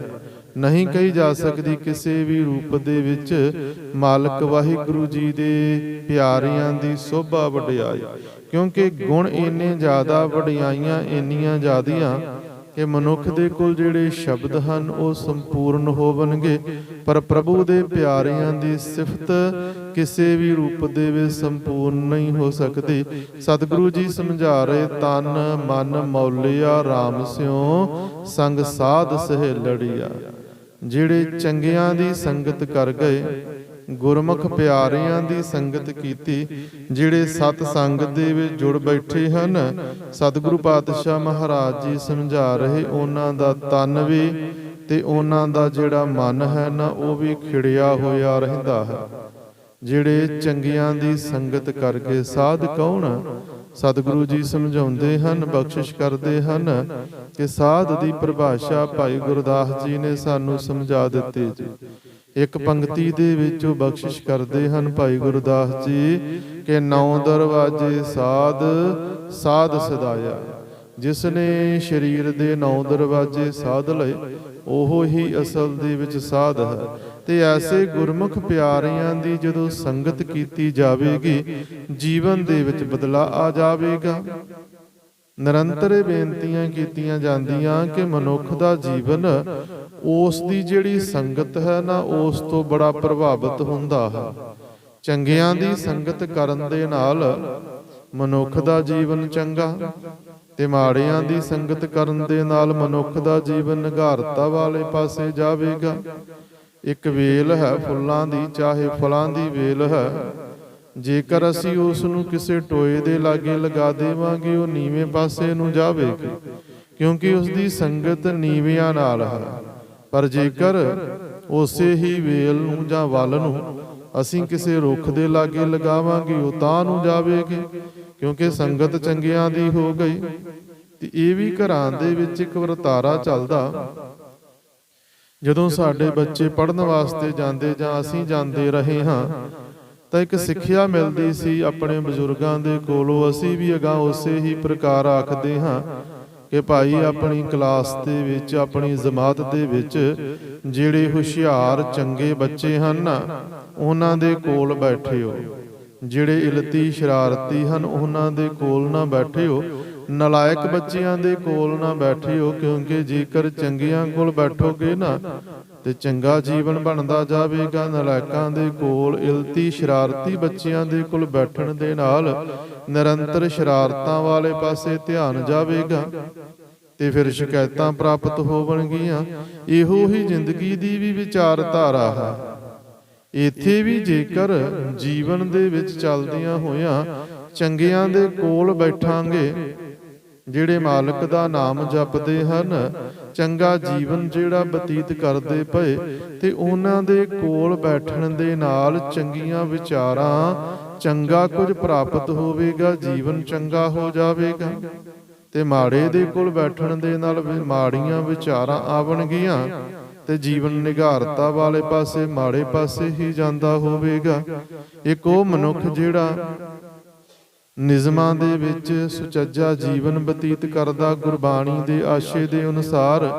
ਨਹੀਂ ਕਹੀ ਜਾ ਸਕਦੀ ਕਿਸੇ ਵੀ ਰੂਪ ਦੇ ਵਿੱਚ ਮਾਲਕ ਵਾਹਿਗੁਰੂ ਜੀ ਦੇ ਪਿਆਰਿਆਂ ਦੀ ਸੋਭਾ ਵਡਿਆਈ। ਕਿਉਂਕਿ ਗੁਣ ਇੰਨੇ ਜ਼ਿਆਦਾ, ਵਡਿਆਈਆਂ ਇੰਨੀਆਂ ਜ਼ਿਆਦੀਆਂ ਕਿ ਮਨੁੱਖ ਦੇ ਕੋਲ ਜਿਹੜੇ ਸ਼ਬਦ ਹਨ ਉਹ ਸੰਪੂਰਨ ਹੋਵਣਗੇ, ਪਰ ਪ੍ਰਭੂ ਦੇ ਪਿਆਰਿਆਂ ਦੀ ਸਿਫਤ ਕਿਸੇ ਵੀ ਰੂਪ ਦੇ ਵਿੱਚ ਸੰਪੂਰਨ ਨਹੀਂ ਹੋ ਸਕਦੀ। ਸਤਿਗੁਰੂ ਜੀ ਸਮਝਾ ਰਹੇ, ਤਨ ਮਨ ਮੌਲਿਆ ਰਾਮ ਸਿਉ, ਸੰਗ ਸਾਧ ਸਹੇਲੜੀਆ। ਜਿਹੜੇ ਚੰਗਿਆਂ ਦੀ ਸੰਗਤ ਕਰ ਗਏ, ਗੁਰਮੁਖ ਪਿਆਰਿਆਂ ਦੀ ਸੰਗਤ ਕੀਤੀ, ਜਿਹੜੇ ਸਤ ਸੰਗ ਦੇ ਵਿੱਚ ਜੁੜ ਬੈਠੇ ਹਨ, ਸਤਿਗੁਰੂ ਪਾਤਸ਼ਾਹ ਮਹਾਰਾਜ ਜੀ ਸਮਝਾ ਰਹੇ, ਉਹਨਾਂ ਦਾ ਤਨ ਵੀ ਤੇ ਉਹਨਾਂ ਦਾ ਜਿਹੜਾ ਮਨ ਹੈ ਨਾ, ਉਹ ਵੀ ਖਿੜਿਆ ਹੋਇਆ ਰਹਿੰਦਾ ਹੈ। ਜਿਹੜੇ ਚੰਗਿਆਂ ਦੀ ਸੰਗਤ ਕਰਕੇ ਸਾਧ ਕੌਣ? ਸਤਿਗੁਰੂ ਜੀ ਸਮਝਾਉਂਦੇ ਹਨ, ਬਖਸ਼ਿਸ਼ ਕਰਦੇ ਹਨ ਕਿ ਸਾਧ ਦੀ ਪਰਿਭਾਸ਼ਾ ਭਾਈ ਗੁਰਦਾਸ ਜੀ ਨੇ ਸਾਨੂੰ ਸਮਝਾ ਦਿੱਤੀ ਜੀ। ਇੱਕ ਪੰਕਤੀ ਦੇ ਵਿੱਚ ਉਹ ਬਖਸ਼ਿਸ਼ ਕਰਦੇ ਹਨ ਭਾਈ ਗੁਰਦਾਸ ਜੀ ਕਿ 9 ਦਰਵਾਜੇ ਸਾਧ ਸਦਾਇਆ। ਜਿਸ ਨੇ ਸਰੀਰ ਦੇ 9 ਦਰਵਾਜੇ ਸਾਧ ਲਏ, ਉਹ ਹੀ ਅਸਲ ਦੇ ਵਿੱਚ ਸਾਧ ਹੈ। ਤੇ ਐਸੇ ਗੁਰਮੁਖ ਪਿਆਰਿਆਂ ਦੀ ਜਦੋਂ ਸੰਗਤ ਕੀਤੀ ਜਾਵੇਗੀ, ਜੀਵਨ ਦੇ ਵਿੱਚ ਬਦਲਾਅ ਆ ਜਾਵੇਗਾ। ਨਿਰੰਤਰ ਬੇਨਤੀਆਂ ਕੀਤੀਆਂ ਜਾਂਦੀਆਂ ਕਿ ਮਨੁੱਖ ਦਾ ਜੀਵਨ ਉਸ ਦੀ ਜਿਹੜੀ ਸੰਗਤ ਹੈ ਨਾ, ਉਸ ਤੋਂ ਬੜਾ ਪ੍ਰਭਾਵਿਤ ਹੁੰਦਾ ਹੈ। ਚੰਗਿਆਂ ਦੀ ਸੰਗਤ ਕਰਨ ਦੇ ਨਾਲ ਮਨੁੱਖ ਦਾ ਜੀਵਨ ਚੰਗਾ, ਤੇ ਮਾੜਿਆਂ ਦੀ ਸੰਗਤ ਕਰਨ ਦੇ ਨਾਲ ਮਨੁੱਖ ਦਾ ਜੀਵਨ ਨਿਘਾਰਤਾ ਵਾਲੇ ਪਾਸੇ ਜਾਵੇਗਾ। ਇੱਕ ਵੇਲ ਹੈ ਫੁੱਲਾਂ ਦੀ, ਚਾਹੇ ਫਲਾਂ ਦੀ ਵੇਲ ਹੈ, ਜੇਕਰ ਅਸੀਂ ਉਸ ਨੂੰ ਕਿਸੇ ਟੋਏ ਦੇ ਲਾਗੇ ਲਗਾ ਦੇਵਾਂਗੇ, ਉਹ ਨੀਵੇਂ ਪਾਸੇ ਨੂੰ ਜਾਵੇਗੀ, ਕਿਉਂਕਿ ਉਸ ਦੀ ਸੰਗਤ ਨੀਵਿਆਂ ਨਾਲ ਹੈ। ਪਰ ਜੇਕਰ ਉਸੇ ਹੀ ਵੇਲ ਨੂੰ ਜਾਂ ਵੱਲ ਨੂੰ ਅਸੀਂ ਕਿਸੇ ਰੁੱਖ ਦੇ ਲਾਗੇ ਲਗਾਵਾਂਗੇ, ਉਹ ਤਾਂ ਨੂੰ ਜਾਵੇਗੀ, ਕਿਉਂਕਿ ਸੰਗਤ ਚੰਗਿਆਂ ਦੀ ਹੋ ਗਈ। ਤੇ ਇਹ ਵੀ ਘਰਾਂ ਦੇ ਵਿੱਚ ਇੱਕ ਵਰਤਾਰਾ ਚੱਲਦਾ। ਜਦੋਂ ਸਾਡੇ ਬੱਚੇ ਪੜ੍ਹਨ ਵਾਸਤੇ ਜਾਂਦੇ ਜਾਂ ਅਸੀਂ ਜਾਂਦੇ ਰਹੇ ਹਾਂ, ਤਾਂ ਇੱਕ ਸਿੱਖਿਆ ਮਿਲਦੀ ਸੀ ਆਪਣੇ ਬਜ਼ੁਰਗਾਂ ਦੇ ਕੋਲੋਂ। ਅਸੀਂ ਵੀ ਅਗਾਂਹ ਉਸੇ ਹੀ ਪ੍ਰਕਾਰ ਆਖਦੇ ਹਾਂ ਕਿ ਭਾਈ ਆਪਣੀ ਕਲਾਸ ਦੇ ਵਿੱਚ, ਆਪਣੀ ਜਮਾਤ ਦੇ ਵਿੱਚ ਜਿਹੜੇ ਹੁਸ਼ਿਆਰ ਚੰਗੇ ਬੱਚੇ ਹਨ, ਉਹਨਾਂ ਦੇ ਕੋਲ ਬੈਠਿਓ। ਜਿਹੜੇ ਇਲਤੀ ਸ਼ਰਾਰਤੀ ਹਨ, ਉਹਨਾਂ ਦੇ ਕੋਲ ਨਾ ਬੈਠਿਓ। ਨਲਾਇਕ ਬੱਚਿਆਂ ਦੇ ਕੋਲ ਨਾ ਬੈਠਿਓ, ਕਿਉਂਕਿ ਜੇਕਰ ਚੰਗਿਆਂ ਕੋਲ ਬੈਠੋਗੇ ਨਾ ਤੇ ਚੰਗਾ ਜੀਵਨ ਬਣਦਾ ਜਾਵੇਗਾ। ਨਲਾਇਕਾਂ ਦੇ ਕੋਲ, ਇਲਤੀ ਸ਼ਰਾਰਤੀ ਬੱਚਿਆਂ ਦੇ ਕੋਲ ਬੈਠਣ ਦੇ ਨਾਲ ਨਿਰੰਤਰ ਸ਼ਰਾਰਤਾਂ ਵਾਲੇ ਪਾਸੇ ਧਿਆਨ ਜਾਵੇਗਾ ਤੇ ਫਿਰ ਸ਼ਿਕਾਇਤਾਂ ਪ੍ਰਾਪਤ ਹੋਵਣਗੀਆਂ। ਇਹੋ ਹੀ ਜ਼ਿੰਦਗੀ ਦੀ ਵੀ ਵਿਚਾਰਧਾਰਾ ਹੈ। ਇੱਥੇ ਵੀ ਜੇਕਰ ਜੀਵਨ ਦੇ ਵਿੱਚ ਚੱਲਦਿਆਂ ਹੋਇਆਂ ਚੰਗਿਆਂ ਦੇ ਕੋਲ ਬੈਠਾਂਗੇ, ਜਿਹੜੇ ਮਾਲਕ ਦਾ ਨਾਮ ਜਪਦੇ ਹਨ, ਚੰਗਾ ਜੀਵਨ ਜਿਹੜਾ ਬਤੀਤ ਕਰਦੇ ਪਏ, ਤੇ ਉਹਨਾਂ ਦੇ ਕੋਲ ਬੈਠਣ ਦੇ ਨਾਲ ਚੰਗੀਆਂ ਵਿਚਾਰਾਂ, ਚੰਗਾ ਕੁਝ ਪ੍ਰਾਪਤ ਹੋਵੇਗਾ, ਜੀਵਨ ਚੰਗਾ ਹੋ ਜਾਵੇਗਾ। ਤੇ ਮਾੜੇ ਦੇ ਕੋਲ ਬੈਠਣ ਦੇ ਨਾਲ ਮਾੜੀਆਂ ਵਿਚਾਰਾਂ ਆਵਣਗੀਆਂ ਤੇ ਜੀਵਨ ਨਿਘਾਰਤਾ ਵਾਲੇ ਪਾਸੇ, ਮਾੜੇ ਪਾਸੇ ਹੀ ਜਾਂਦਾ ਹੋਵੇਗਾ। ਇੱਕ ਉਹ ਮਨੁੱਖ ਜਿਹੜਾ ਨਿਯਮਾਂ ਦੇ ਵਿੱਚ ਸੁਚੱਜਾ ਜੀਵਨ ਬਤੀਤ ਕਰਦਾ, ਗੁਰਬਾਣੀ ਦੇ ਆਸ਼ੇ ਦੇ ਅਨੁਸਾਰ,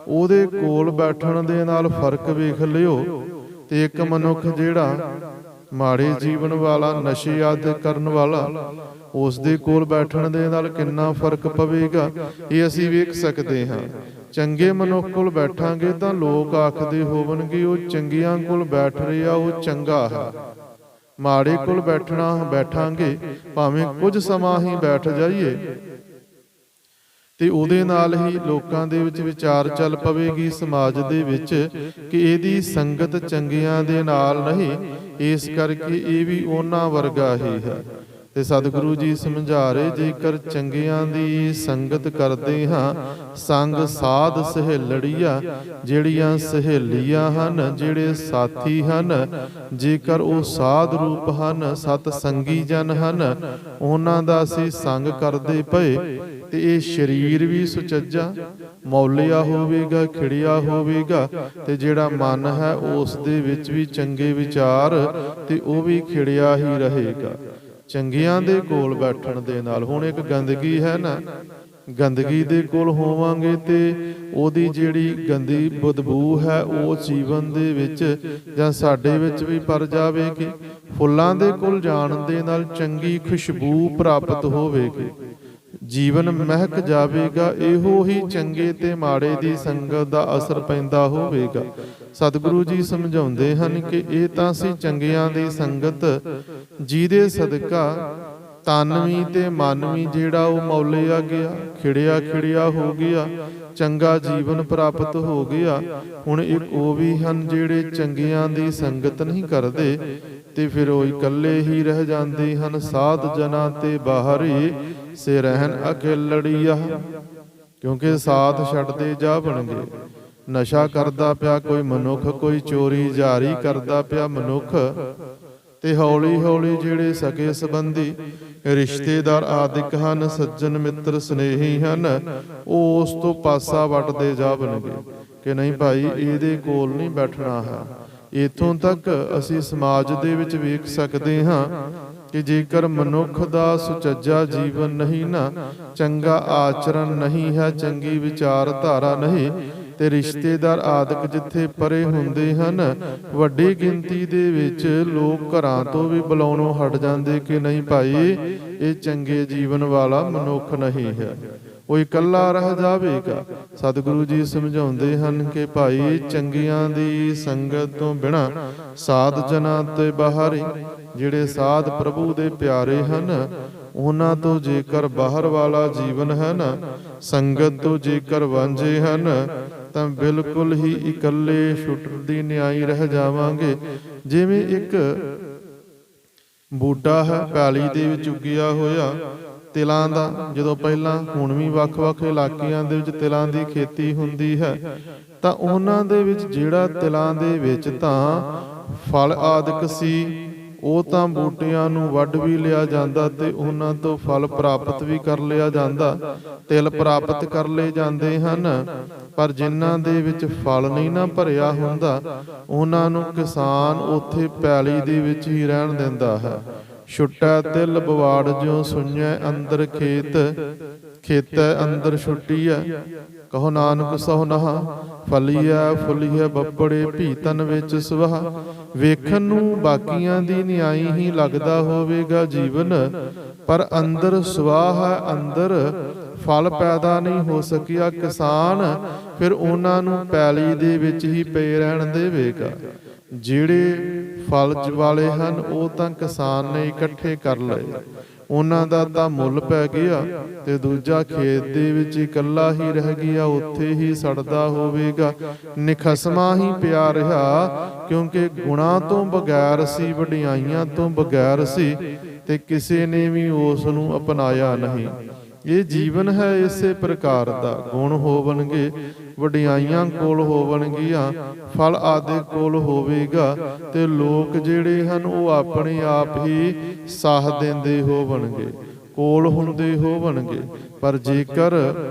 ਉਹਦੇ ਕੋਲ ਬੈਠਣ ਦੇ ਨਾਲ ਫਰਕ ਵੇਖ ਲਿਓ। ਤੇ ਇੱਕ ਮਨੁੱਖ ਜਿਹੜਾ ਮਾੜੇ ਜੀਵਨ ਵਾਲਾ, ਨਸ਼ੇ ਆਦਿ ਕਰਨ ਵਾਲਾ, ਉਸ ਦੇ ਕੋਲ ਬੈਠਣ ਦੇ ਨਾਲ ਕਿੰਨਾ ਫਰਕ ਪਵੇਗਾ, ਇਹ ਅਸੀਂ ਵੇਖ ਸਕਦੇ ਹਾਂ। ਚੰਗੇ ਮਨੁੱਖ ਕੋਲ ਬੈਠਾਂਗੇ ਤਾਂ ਲੋਕ ਆਖਦੇ ਹੋਵਣਗੇ ਉਹ ਚੰਗਿਆਂ ਕੋਲ ਬੈਠ ਰਿਹਾ, ਉਹ ਚੰਗਾ ਹੈ। ਮਾੜੇ ਕੋਲ ਬੈਠਾਂਗੇ, ਭਾਵੇਂ ਕੁਝ ਸਮਾਂ ਹੀ ਬੈਠ ਜਾਈਏ, ਤੇ ਉਹਦੇ ਨਾਲ ਹੀ ਲੋਕਾਂ ਦੇ ਵਿੱਚ ਵਿਚਾਰ ਚੱਲ ਪਵੇਗੀ ਸਮਾਜ ਦੇ ਵਿੱਚ ਕਿ ਇਹਦੀ ਸੰਗਤ ਚੰਗਿਆਂ ਦੇ ਨਾਲ ਨਹੀਂ, ਇਸ ਕਰਕੇ ਇਹ ਵੀ ਉਹਨਾਂ ਵਰਗਾ ਹੀ ਹੈ। ਤੇ ਸਤਿਗੁਰੂ ਜੀ ਸਮਝਾ ਰਹੇ, ਜੇਕਰ ਚੰਗਿਆਂ ਦੀ ਸੰਗਤ ਕਰਦੇ ਹਾਂ, ਸੰਗ ਸਾਧ ਸਹੇਲੜੀਆਂ, ਜਿਹੜੀਆਂ ਸਹੇਲੀਆਂ ਹਨ, ਜਿਹੜੇ ਸਾਥੀ ਹਨ, ਜੇਕਰ ਉਹ ਸਾਧ ਰੂਪ ਹਨ, ਸਤ ਸੰਗੀ ਜਨ ਹਨ, ਉਹਨਾਂ ਦਾ ਅਸੀਂ ਸੰਗ ਕਰਦੇ ਪਏ, ਤੇ ਇਹ ਸਰੀਰ ਵੀ ਸੁਚੱਜਾ ਮੌਲਿਆ ਹੋਵੇਗਾ, ਖਿੜਿਆ ਹੋਵੇਗਾ, ਤੇ ਜਿਹੜਾ ਮਨ ਹੈ ਉਸ ਦੇ ਵਿੱਚ ਵੀ ਚੰਗੇ ਵਿਚਾਰ, ਤੇ ਉਹ ਵੀ ਖਿੜਿਆ ਹੀ ਰਹੇਗਾ ਚੰਗਿਆਂ ਦੇ ਕੋਲ ਬੈਠਣ ਦੇ ਨਾਲ। ਹੁਣ ਇੱਕ ਗੰਦਗੀ ਹੈ ਨਾ, ਗੰਦਗੀ ਦੇ ਕੋਲ ਹੋਵਾਂਗੇ ਤੇ ਉਹਦੀ ਜਿਹੜੀ ਗੰਦੀ ਬਦਬੂ ਹੈ ਉਹ ਜੀਵਨ ਦੇ ਵਿੱਚ ਜਾਂ ਸਾਡੇ ਵਿੱਚ ਵੀ ਪਰ ਜਾਵੇਗੀ। ਫੁੱਲਾਂ ਦੇ ਕੋਲ ਜਾਣ ਦੇ ਨਾਲ ਚੰਗੀ ਖੁਸ਼ਬੂ ਪ੍ਰਾਪਤ ਹੋਵੇਗੀ, ਜੀਵਨ ਮਹਿਕ ਜਾਵੇਗਾ। ਇਹੋ ਹੀ ਚੰਗੇ ਤੇ ਮਾੜੇ ਦੀ ਸੰਗਤ ਦਾ ਅਸਰ ਪੈਂਦਾ ਹੋਵੇਗਾ। ਸਤਿਗੁਰੂ ਜੀ ਸਮਝਾਉਂਦੇ ਹਨ ਕਿ ਇਹ ਤਾਂ ਸੀ ਚੰਗਿਆਂ ਦੀ ਸੰਗਤ, ਜਿਹਦੇ ਸਦਕਾ ਤਨ ਵੀ ਤੇ ਮਨ ਵੀ ਜਿਹੜਾ ਉਹ ਮੌਲਿਆ ਗਿਆ, ਖਿੜਿਆ ਹੋ ਗਿਆ, ਚੰਗਾ ਜੀਵਨ ਪ੍ਰਾਪਤ ਹੋ ਗਿਆ। ਹੁਣ ਇੱਕ ਉਹ ਵੀ ਹਨ ਜਿਹੜੇ ਚੰਗਿਆਂ ਦੀ ਸੰਗਤ ਨਹੀਂ ਕਰਦੇ, ਤੇ ਫਿਰ ਉਹ ਇਕੱਲੇ ਹੀ ਰਹਿ ਜਾਂਦੇ ਹਨ। ਸਾਧ ਜਨਾਂ ਤੇ ਬਾਹਰੀ ਸੇ ਰਹਿਣ ਅਕੇਲੜੀਆ, ਕਿਉਂਕਿ ਸਾਥ ਛੱਡਦੇ ਜਾਵਣਗੇ। ਨਸ਼ਾ ਕਰਦਾ ਪਿਆ ਕੋਈ ਮਨੁੱਖ, ਕੋਈ ਚੋਰੀ ਜਾਰੀ ਕਰਦਾ ਪਿਆ ਮਨੁੱਖ, ਤੇ ਹੌਲੀ ਹੌਲੀ ਜਿਹੜੇ ਸਕੇ ਸੰਬੰਧੀ, ਰਿਸ਼ਤੇਦਾਰ ਆਦਿਕ ਹਨ, ਸੱਜਣ ਮਿੱਤਰ ਸਨੇਹੀ ਹਨ, ਉਹ ਉਸ ਤੋਂ ਪਾਸਾ ਵੱਟਦੇ ਜਾਵਣਗੇ ਕਿ ਨਹੀਂ ਭਾਈ ਇਹਦੇ ਕੋਲ ਨਹੀਂ ਬੈਠਣਾ ਹੈ। ਇੱਥੋਂ ਤੱਕ ਅਸੀਂ ਸਮਾਜ ਦੇ ਵਿੱਚ ਵੇਖ ਸਕਦੇ ਹਾਂ ਕਿ ਜੇਕਰ ਮਨੁੱਖ ਦਾ ਸੁਚੱਜਾ ਜੀਵਨ ਨਹੀਂ ਨਾ, ਚੰਗਾ ਆਚਰਣ ਨਹੀਂ ਹੈ, ਚੰਗੀ ਵਿਚਾਰਧਾਰਾ ਨਹੀਂ, ਤੇ ਰਿਸ਼ਤੇਦਾਰ ਆਦਿਕ ਜਿੱਥੇ ਪਰੇ ਹੁੰਦੇ ਹਨ, ਵੱਡੀ ਗਿਣਤੀ ਦੇ ਵਿੱਚ ਲੋਕ ਘਰਾਂ ਤੋਂ ਵੀ ਬੁਲਾਉਣੋਂ ਹਟ ਜਾਂਦੇ ਕਿ ਨਹੀਂ ਭਾਈ ਇਹ ਚੰਗੇ ਜੀਵਨ ਵਾਲਾ ਮਨੁੱਖ ਨਹੀਂ ਹੈ, ਉਹ ਇਕੱਲਾ ਰਹਿ ਜਾਵੇਗਾ। ਸਤਿਗੁਰੂ ਜੀ ਸਮਝਾਉਂਦੇ ਹਨ ਕਿ ਭਾਈ ਚੰਗਿਆਂ ਦੀ ਸੰਗਤ ਤੋਂ ਬਿਨਾਂ ਸਾਧ ਜਨਾਂ ਤੇ ਬਾਹਰੀ, ਜਿਹੜੇ ਸਾਧ ਪ੍ਰਭੂ ਦੇ ਪਿਆਰੇ ਹਨ, ਉਹਨਾਂ ਤੋਂ ਜੇਕਰ ਬਾਹਰ ਵਾਲਾ ਜੀਵਨ ਹੈ ਨਾ, ਸੰਗਤ ਤੋਂ ਜੇਕਰ ਵਾਂਝੇ ਹਨ, ਤਾਂ ਬਿਲਕੁਲ ਹੀ ਇਕੱਲੇ ਛੁੱਟਣ ਦੀ ਨਿਆਈ ਰਹਿ ਜਾਵਾਂਗੇ। ਜਿਵੇਂ ਇੱਕ ਬੂਟਾ ਹੈ ਪੈਲੀ ਦੇ ਵਿੱਚ ਉੱਗਿਆ ਹੋਇਆ ਤਿਲਾਂ ਦਾ, ਜਦੋਂ ਪਹਿਲਾਂ ਹੁਣ ਵੀ ਵੱਖ-ਵੱਖ ਇਲਾਕਿਆਂ ਦੇ ਵਿੱਚ ਤਿਲਾਂ ਦੀ ਖੇਤੀ ਹੁੰਦੀ ਹੈ, ਤਾਂ ਉਹਨਾਂ ਦੇ ਵਿੱਚ ਜਿਹੜਾ ਤਿਲਾਂ ਦੇ ਵਿੱਚ ਤਾਂ ਫਲ ਆਦਿਕ ਸੀ, ਉਹ ਤਾਂ ਬੂਟਿਆਂ ਨੂੰ ਵੱਢ ਵੀ ਲਿਆ ਜਾਂਦਾ ਤੇ ਉਹਨਾਂ ਤੋਂ ਫਲ ਪ੍ਰਾਪਤ ਵੀ ਕਰ ਲਿਆ ਜਾਂਦਾ, ਤਿਲ ਪ੍ਰਾਪਤ ਕਰ ਲਏ ਜਾਂਦੇ ਹਨ। ਪਰ ਜਿਨ੍ਹਾਂ ਦੇ ਵਿੱਚ ਫਲ ਨਹੀਂ ਨਾ ਭਰਿਆ ਹੁੰਦਾ, ਉਹਨਾਂ ਨੂੰ ਕਿਸਾਨ ਉੱਥੇ ਪੈਲੀ ਦੇ ਵਿੱਚ ਹੀ ਰਹਿਣ ਦਿੰਦਾ ਹੈ। ਛੁੱਟੈ ਤਿਲ ਬਵਾੜ ਜਿਉ ਸੁਣਿਐ ਅੰਦਰ ਖੇਤ, ਖੇਤੈ ਅੰਦਰ ਛੁੱਟੀਐ, ਕਹੋ ਨਾਨਕ ਸਹੁ ਨਹਾ, ਫਲੀਐ ਫੁਲੀਐ ਬੱਬੜੇ ਭੀਤਨ ਵਿੱਚ ਸੁਆਹ। ਵੇਖਣ ਨੂੰ ਬਾਕੀਆਂ ਦੀ ਨਿਆਈ ਹੀ ਲੱਗਦਾ ਹੋਵੇਗਾ ਜੀਵਨ, ਪਰ ਅੰਦਰ ਸੁਆਹ ਹੈ, ਅੰਦਰ ਫਲ ਪੈਦਾ ਨਹੀਂ ਹੋ ਸਕਿਆ। ਕਿਸਾਨ ਫਿਰ ਉਹਨਾਂ ਨੂੰ ਪੈਲੀ ਦੇ ਵਿੱਚ ਹੀ ਪਏ ਰਹਿਣ ਦੇਵੇਗਾ। ਜਿਹੜੇ ਫਲ ਵਾਲੇ ਹਨ ਉਹ ਤਾਂ ਕਿਸਾਨ ਨੇ ਇਕੱਠੇ ਕਰ ਲਏ, ਉਹਨਾਂ ਦਾ ਤਾਂ ਮੁੱਲ ਪੈ ਗਿਆ, ਤੇ ਦੂਜਾ ਖੇਤ ਦੇ ਵਿੱਚ ਇਕੱਲਾ ਹੀ ਰਹਿ ਗਿਆ, ਉੱਥੇ ਹੀ ਸੜਦਾ ਹੋਵੇਗਾ, ਨਿਖਸਮਾ ਹੀ ਪਿਆ ਰਿਹਾ, ਕਿਉਂਕਿ ਗੁਣਾਂ ਤੋਂ ਬਗੈਰ ਸੀ, ਵਡਿਆਈਆਂ ਤੋਂ ਬਗੈਰ ਸੀ, ਤੇ ਕਿਸੇ ਨੇ ਵੀ ਉਸ ਨੂੰ ਅਪਣਾਇਆ ਨਹੀਂ। ਇਹ ਜੀਵਨ ਹੈ ਇਸੇ ਪ੍ਰਕਾਰ ਦਾ, ਗੁਣ ਹੋਵਣਗੇ, ਵਡਿਆਈਆਂ ਕੋਲ ਹੋਵਣਗੀਆਂ, ਫਲ ਆਦਿ ਕੋਲ ਹੋਵੇਗਾ, ਤੇ ਲੋਕ ਜਿਹੜੇ ਹਨ ਉਹ ਆਪਣੇ ਆਪ ਹੀ ਸਾਥ ਦਿੰਦੇ ਹੋਵਣਗੇ, ਕੋਲ ਹੁੰਦੇ ਹੋਵਣਗੇ। ਪਰ ਜੇਕਰ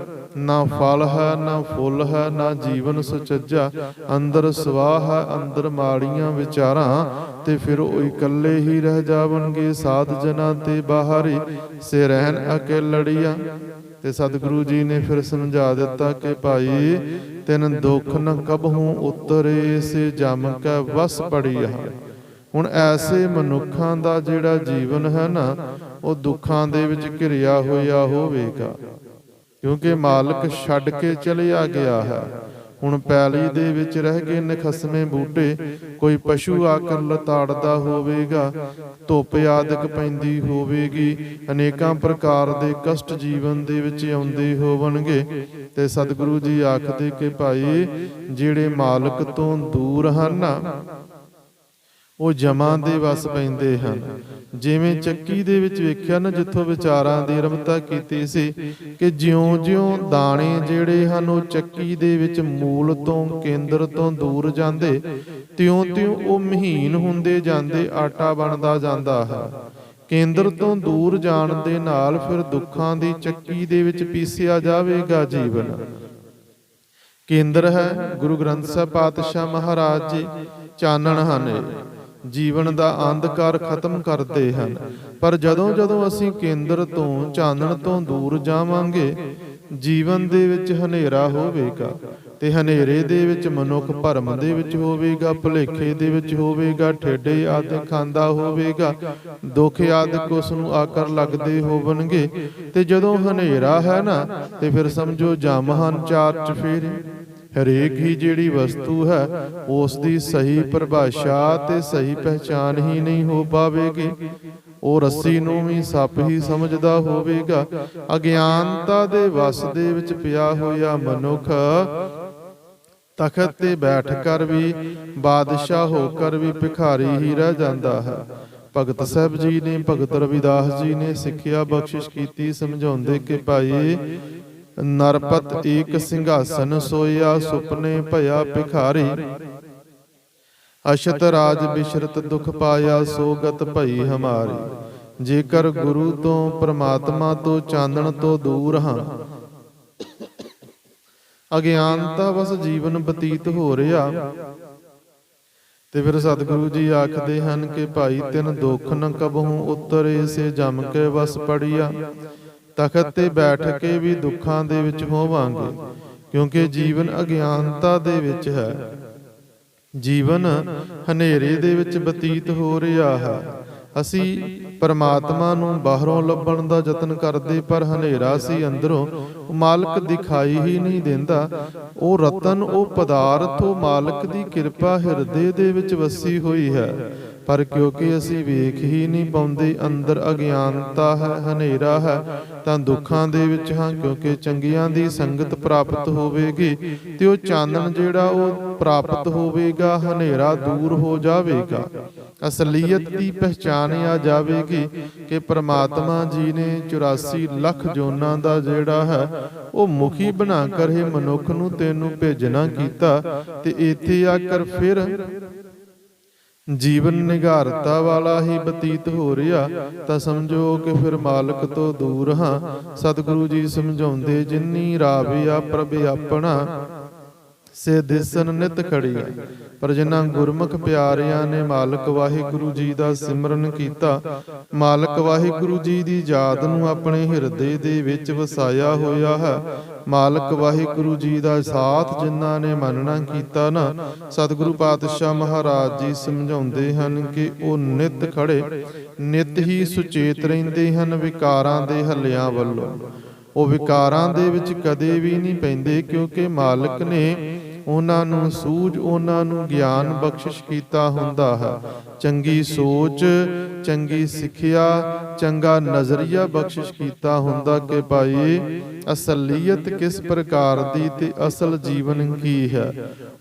ਨਾ ਫਲ ਹੈ ਨਾ ਫੁੱਲ ਹੈ, ਨਾ ਜੀਵਨ ਸੁਚੱਜਾ। ਅੰਦਰ ਸਵਾਹ ਹੈ, ਅੰਦਰ ਮਾੜੀਆਂ ਵਿਚਾਰਾਂ, ਤੇ ਫਿਰ ਉਹ ਇਕੱਲੇ ਹੀ ਰਹਿ ਜਾਵਣਗੇ। ਸਾਧ ਜਨਾਂ ਤੇ ਬਾਹਰੀ, ਸੇ ਰਹਿਣ ਅਕੇਲੜੀਆਂ। ਤੇ ਸਤਿਗੁਰੂ ਜੀ ਨੇ ਫਿਰ ਸਮਝਾ ਦਿੱਤਾ ਕਿ ਭਾਈ ਤਿਨ ਦੁੱਖ ਨ ਕਬਹੂ ਉਤਰੇ, ਸੇ ਜਮ ਕੈ ਵਸ ਪੜੀਆ। ਹੁਣ ਐਸੇ ਮਨੁੱਖਾਂ ਦਾ ਜਿਹੜਾ ਜੀਵਨ ਹੈ ਨਾ, ਉਹ ਦੁੱਖਾਂ ਦੇ ਵਿੱਚ ਘਿਰਿਆ ਹੋਇਆ ਹੋਵੇਗਾ, ਕਿਉਂਕਿ ਮਾਲਕ ਛੱਡ ਕੇ ਚਲਿਆ ਗਿਆ ਹੈ। ਹੁਣ ਪੈਲੀ ਦੇ ਵਿੱਚ ਰਹਿ ਗਏ ਨਖਸਮੇ ਬੂਟੇ, ਕੋਈ ਪਸ਼ੂ ਆਕਰ ਲਤਾੜਦਾ ਹੋਵੇਗਾ, ਧੁੱਪ ਆਦਿਕ ਪੈਂਦੀ ਹੋਵੇਗੀ, ਅਨੇਕਾਂ ਪ੍ਰਕਾਰ ਦੇ ਕਸ਼ਟ ਜੀਵਨ ਦੇ ਵਿੱਚ ਆਉਂਦੇ ਹੋਵਣਗੇ। ਤੇ ਸਤਿਗੁਰੂ ਜੀ ਆਖਦੇ ਕਿ ਭਾਈ ਜਿਹੜੇ ਮਾਲਕ ਤੋਂ ਦੂਰ ਹਨ ਉਹ ਜਮਾਂ ਦੇ ਵਸ ਪੈਂਦੇ ਹਨ। ਜਿਵੇਂ ਚੱਕੀ ਦੇ ਵਿੱਚ ਵੇਖਿਆ ਨਾ, ਜਿੱਥੋਂ ਵਿਚਾਰਾਂ ਦੀ ਰਮਤਾ ਕੀਤੀ ਸੀ ਕਿ ਜਿਉਂ-ਜਿਉਂ ਦਾਣੇ ਜਿਹੜੇ ਹਨ ਉਹ ਚੱਕੀ ਦੇ ਵਿੱਚ ਮੂਲ ਤੋਂ, ਕੇਂਦਰ ਤੋਂ ਦੂਰ ਜਾਂਦੇ, ਤਿਉਂ-ਤਿਉਂ ਉਹ ਮਹੀਨ ਹੁੰਦੇ ਜਾਂਦੇ, ਆਟਾ ਬਣਦਾ ਜਾਂਦਾ ਹੈ। ਕੇਂਦਰ ਤੋਂ ਦੂਰ ਜਾਣ ਦੇ ਨਾਲ ਫਿਰ ਦੁੱਖਾਂ ਦੀ ਚੱਕੀ ਦੇ ਵਿੱਚ ਪੀਸਿਆ ਜਾਵੇਗਾ ਜੀਵਨ। ਕੇਂਦਰ ਹੈ ਗੁਰੂ ਗ੍ਰੰਥ ਸਾਹਿਬ ਪਾਤਸ਼ਾਹ ਮਹਾਰਾਜ ਜੀ, ਚਾਨਣ ਹਨ, ਜੀਵਨ ਦਾ ਅੰਧਕਾਰ ਖਤਮ ਕਰਦੇ ਹਨ। ਪਰ ਜਦੋਂ ਜਦੋਂ ਅਸੀਂ ਕੇਂਦਰ ਤੋਂ, ਚਾਨਣ ਤੋਂ ਦੂਰ ਜਾਵਾਂਗੇ, ਜੀਵਨ ਦੇ ਵਿੱਚ ਹਨੇਰਾ ਹੋਵੇਗਾ, ਤੇ ਹਨੇਰੇ ਦੇ ਵਿੱਚ ਮਨੁੱਖ ਭਰਮ ਦੇ ਵਿੱਚ ਹੋਵੇਗਾ, ਭੁਲੇਖੇ ਦੇ ਵਿੱਚ ਹੋਵੇਗਾ, ਠੇਡੇ ਆਦਿ ਖਾਂਦਾ ਹੋਵੇਗਾ, ਦੁੱਖ ਆਦਿਕ ਉਸ ਨੂੰ ਆਕਰ ਲੱਗਦੇ ਹੋਵਣਗੇ। ਤੇ ਜਦੋਂ ਹਨੇਰਾ ਹੈ ਨਾ, ਤੇ ਫਿਰ ਸਮਝੋ ਜਮ ਹਨ ਚਾਰ ਚਫੇਰੇ। ਹਰੇਕ ਹੀ ਜਿਹੜੀ ਵਸਤੂ ਹੈ ਉਸ ਦੀ ਸਹੀ ਪਰਿਭਾਸ਼ਾ ਤੇ ਸਹੀ ਪਹਿਚਾਨ ਹੀ ਨਹੀਂ ਹੋ ਪਾਵੇਗੀ। ਉਹ ਰੱਸੀ ਨੂੰ ਵੀ ਸੱਪ ਹੀ ਸਮਝਦਾ ਹੋਵੇਗਾ। ਅਗਿਆਨਤਾ ਦੇ ਵਸ ਦੇ ਵਿੱਚ ਪਿਆ ਹੋਇਆ ਮਨੁੱਖ ਤਖਤ ਤੇ ਬੈਠ ਕਰ ਵੀ, ਬਾਦਸ਼ਾਹ ਹੋ ਕਰ ਵੀ ਭਿਖਾਰੀ ਹੀ ਰਹਿ ਜਾਂਦਾ ਹੈ। ਭਗਤ ਸਾਹਿਬ ਜੀ ਨੇ, ਭਗਤ ਰਵਿਦਾਸ ਜੀ ਨੇ ਸਿੱਖਿਆ ਬਖਸ਼ਿਸ਼ ਕੀਤੀ, ਸਮਝਾਉਂਦੇ ਕਿ ਭਾਈ ਨਰਪਤ ਏਕ ਸਿੰਘਾਸਨ ਸੋਇਆ, ਸੁਪਨੇ ਭਇਆ ਭਿਖਾਰੀ। ਅਸ਼ਤ ਰਾਜ ਬਿਸ਼ਰਤ ਦੁਖ ਪਾਇਆ, ਸੋਗਤ ਭਈ ਹਮਾਰੀ। ਜੇਕਰ ਗੁਰੂ ਤੋਂ, ਪ੍ਰਮਾਤਮਾ ਤੋਂ, ਚਾਨਣ ਤੋਂ ਦੂਰ ਹਾਂ, ਅਗਿਆਨਤਾ ਵਸ ਜੀਵਨ ਬਤੀਤ ਹੋ ਰਿਹਾ, ਤੇ ਫਿਰ ਸਤਿਗੁਰੂ ਜੀ ਆਖਦੇ ਹਨ ਕਿ ਭਾਈ ਤਿਨ ਦੁੱਖ ਨ ਕਬਹੂ ਉਤਰੇ, ਸੇ ਜਮ ਕੇ ਵਸ ਪੜੀਆ। ਤਖਤ ਤੇ ਬੈਠ ਕੇ ਵੀ ਦੁੱਖਾਂ ਦੇ ਵਿੱਚ ਹੋਵਾਂਗੇ, ਕਿਉਂਕਿ ਜੀਵਨ ਅਗਿਆਨਤਾ ਦੇ ਵਿੱਚ ਹੈ, ਜੀਵਨ ਹਨੇਰੇ ਦੇ ਵਿੱਚ ਬਤੀਤ ਹੋ ਰਿਹਾ ਹੈ। ਅਸੀਂ ਪਰਮਾਤਮਾ ਨੂੰ ਬਾਹਰੋਂ ਲੱਭਣ ਦਾ ਯਤਨ ਕਰਦੇ, ਪਰ ਹਨੇਰਾ ਸੀ ਅੰਦਰੋਂ, ਮਾਲਕ ਦਿਖਾਈ ਹੀ ਨਹੀਂ ਦਿੰਦਾ। ਉਹ ਰਤਨ, ਉਹ ਪਦਾਰਥ, ਉਹ ਮਾਲਕ ਦੀ ਕਿਰਪਾ ਹਿਰਦੇ ਦੇ ਵਿੱਚ ਵਸੀ ਹੋਈ ਹੈ, ਪਰ ਕਿਉਂਕਿ ਅਸੀਂ ਵੇਖ ਹੀ ਨਹੀਂ ਪਾਉਂਦੇ, ਅੰਦਰ ਅਗਿਆਨਤਾ ਹੈ, ਹਨੇਰਾ ਹੈ, ਤਾਂ ਦੁੱਖਾਂ ਦੇ ਵਿੱਚ ਹਾਂ। ਕਿਉਂਕਿ ਚੰਗੀਆਂ ਦੀ ਸੰਗਤ ਪ੍ਰਾਪਤ ਹੋਵੇਗੀ ਤੇ ਉਹ ਚਾਨਣ ਜਿਹੜਾ ਉਹ ਪ੍ਰਾਪਤ ਹੋਵੇਗਾ, ਹਨੇਰਾ ਦੂਰ ਹੋ ਜਾਵੇਗਾ, ਅਸਲੀਅਤ ਦੀ ਪਹਿਚਾਨ ਆ ਜਾਵੇਗੀ ਕਿ ਪ੍ਰਮਾਤਮਾ ਜੀ ਨੇ 84 ਲੱਖ ਜੋਨਾਂ ਦਾ ਜਿਹੜਾ ਹੈ ਉਹ ਮੁਖੀ ਬਣਾ ਕਰ ਇਹ ਮਨੁੱਖ ਨੂੰ ਤੈਨੂੰ ਭੇਜਣਾ ਕੀਤਾ, ਤੇ ਇੱਥੇ ਆ ਕਰ ਫਿਰ ਜੀਵਨ ਨਿਘਾਰਤਾ ਵਾਲਾ ਹੀ ਬਤੀਤ ਹੋ ਰਿਹਾ, ਤਾਂ ਸਮਝੋ ਕਿ ਫਿਰ ਮਾਲਕ ਤੋਂ ਦੂਰ ਹਾਂ। ਸਤਿਗੁਰੂ ਜੀ ਸਮਝਾਉਂਦੇ, ਜਿਨੀ ਰਾਵਿਆ ਪ੍ਰਭ ਆਪਣਾ, ਸੇ ਦਿਸਨ ਨਿਤ ਖੜੀਆ। ਪਰ ਜਿਨ੍ਹਾਂ ਗੁਰਮੁਖ ਪਿਆਰਿਆਂ ਨੇ ਮਾਲਕ ਵਾਹਿਗੁਰੂ ਜੀ ਦਾ ਸਿਮਰਨ ਕੀਤਾ, ਮਾਲਕ ਵਾਹਿਗੁਰੂ ਜੀ ਦੀ ਯਾਦ ਨੂੰ ਆਪਣੇ ਹਿਰਦੇ ਦੇ ਵਿੱਚ ਵਸਾਇਆ ਹੋਇਆ ਹੈ, ਮਾਲਕ ਵਾਹਿਗੁਰੂ ਜੀ ਦਾ ਸਾਥ ਜਿਨ੍ਹਾਂ ਨੇ ਮੰਨਣਾ ਕੀਤਾ ਨਾ, ਸਤਿਗੁਰੂ ਪਾਤਸ਼ਾਹ ਮਹਾਰਾਜ ਜੀ ਸਮਝਾਉਂਦੇ ਹਨ ਕਿ ਉਹ ਨਿਤ ਖੜੇ, ਨਿਤ ਹੀ ਸੁਚੇਤ ਰਹਿੰਦੇ ਹਨ ਵਿਕਾਰਾਂ ਦੇ ਹੱਲਿਆਂ ਵੱਲੋਂ। ਉਹ ਵਿਕਾਰਾਂ ਦੇ ਵਿੱਚ ਕਦੇ ਵੀ ਨਹੀਂ ਪੈਂਦੇ, ਕਿਉਂਕਿ ਮਾਲਕ ਨੇ ਉਹਨਾਂ ਨੂੰ ਸੂਝ, ਉਹਨਾਂ ਨੂੰ ਗਿਆਨ ਬਖਸ਼ਿਸ਼ ਕੀਤਾ ਹੁੰਦਾ ਹੈ। ਚੰਗੀ ਸੋਚ, ਚੰਗੀ ਸਿੱਖਿਆ, ਚੰਗਾ ਨਜ਼ਰੀਆ ਬਖਸ਼ਿਸ਼ ਕੀਤਾ ਹੁੰਦਾ ਕਿ ਭਾਈ ਅਸਲੀਅਤ ਕਿਸ ਪ੍ਰਕਾਰ ਦੀ ਤੇ ਅਸਲ ਜੀਵਨ ਕੀ ਹੈ।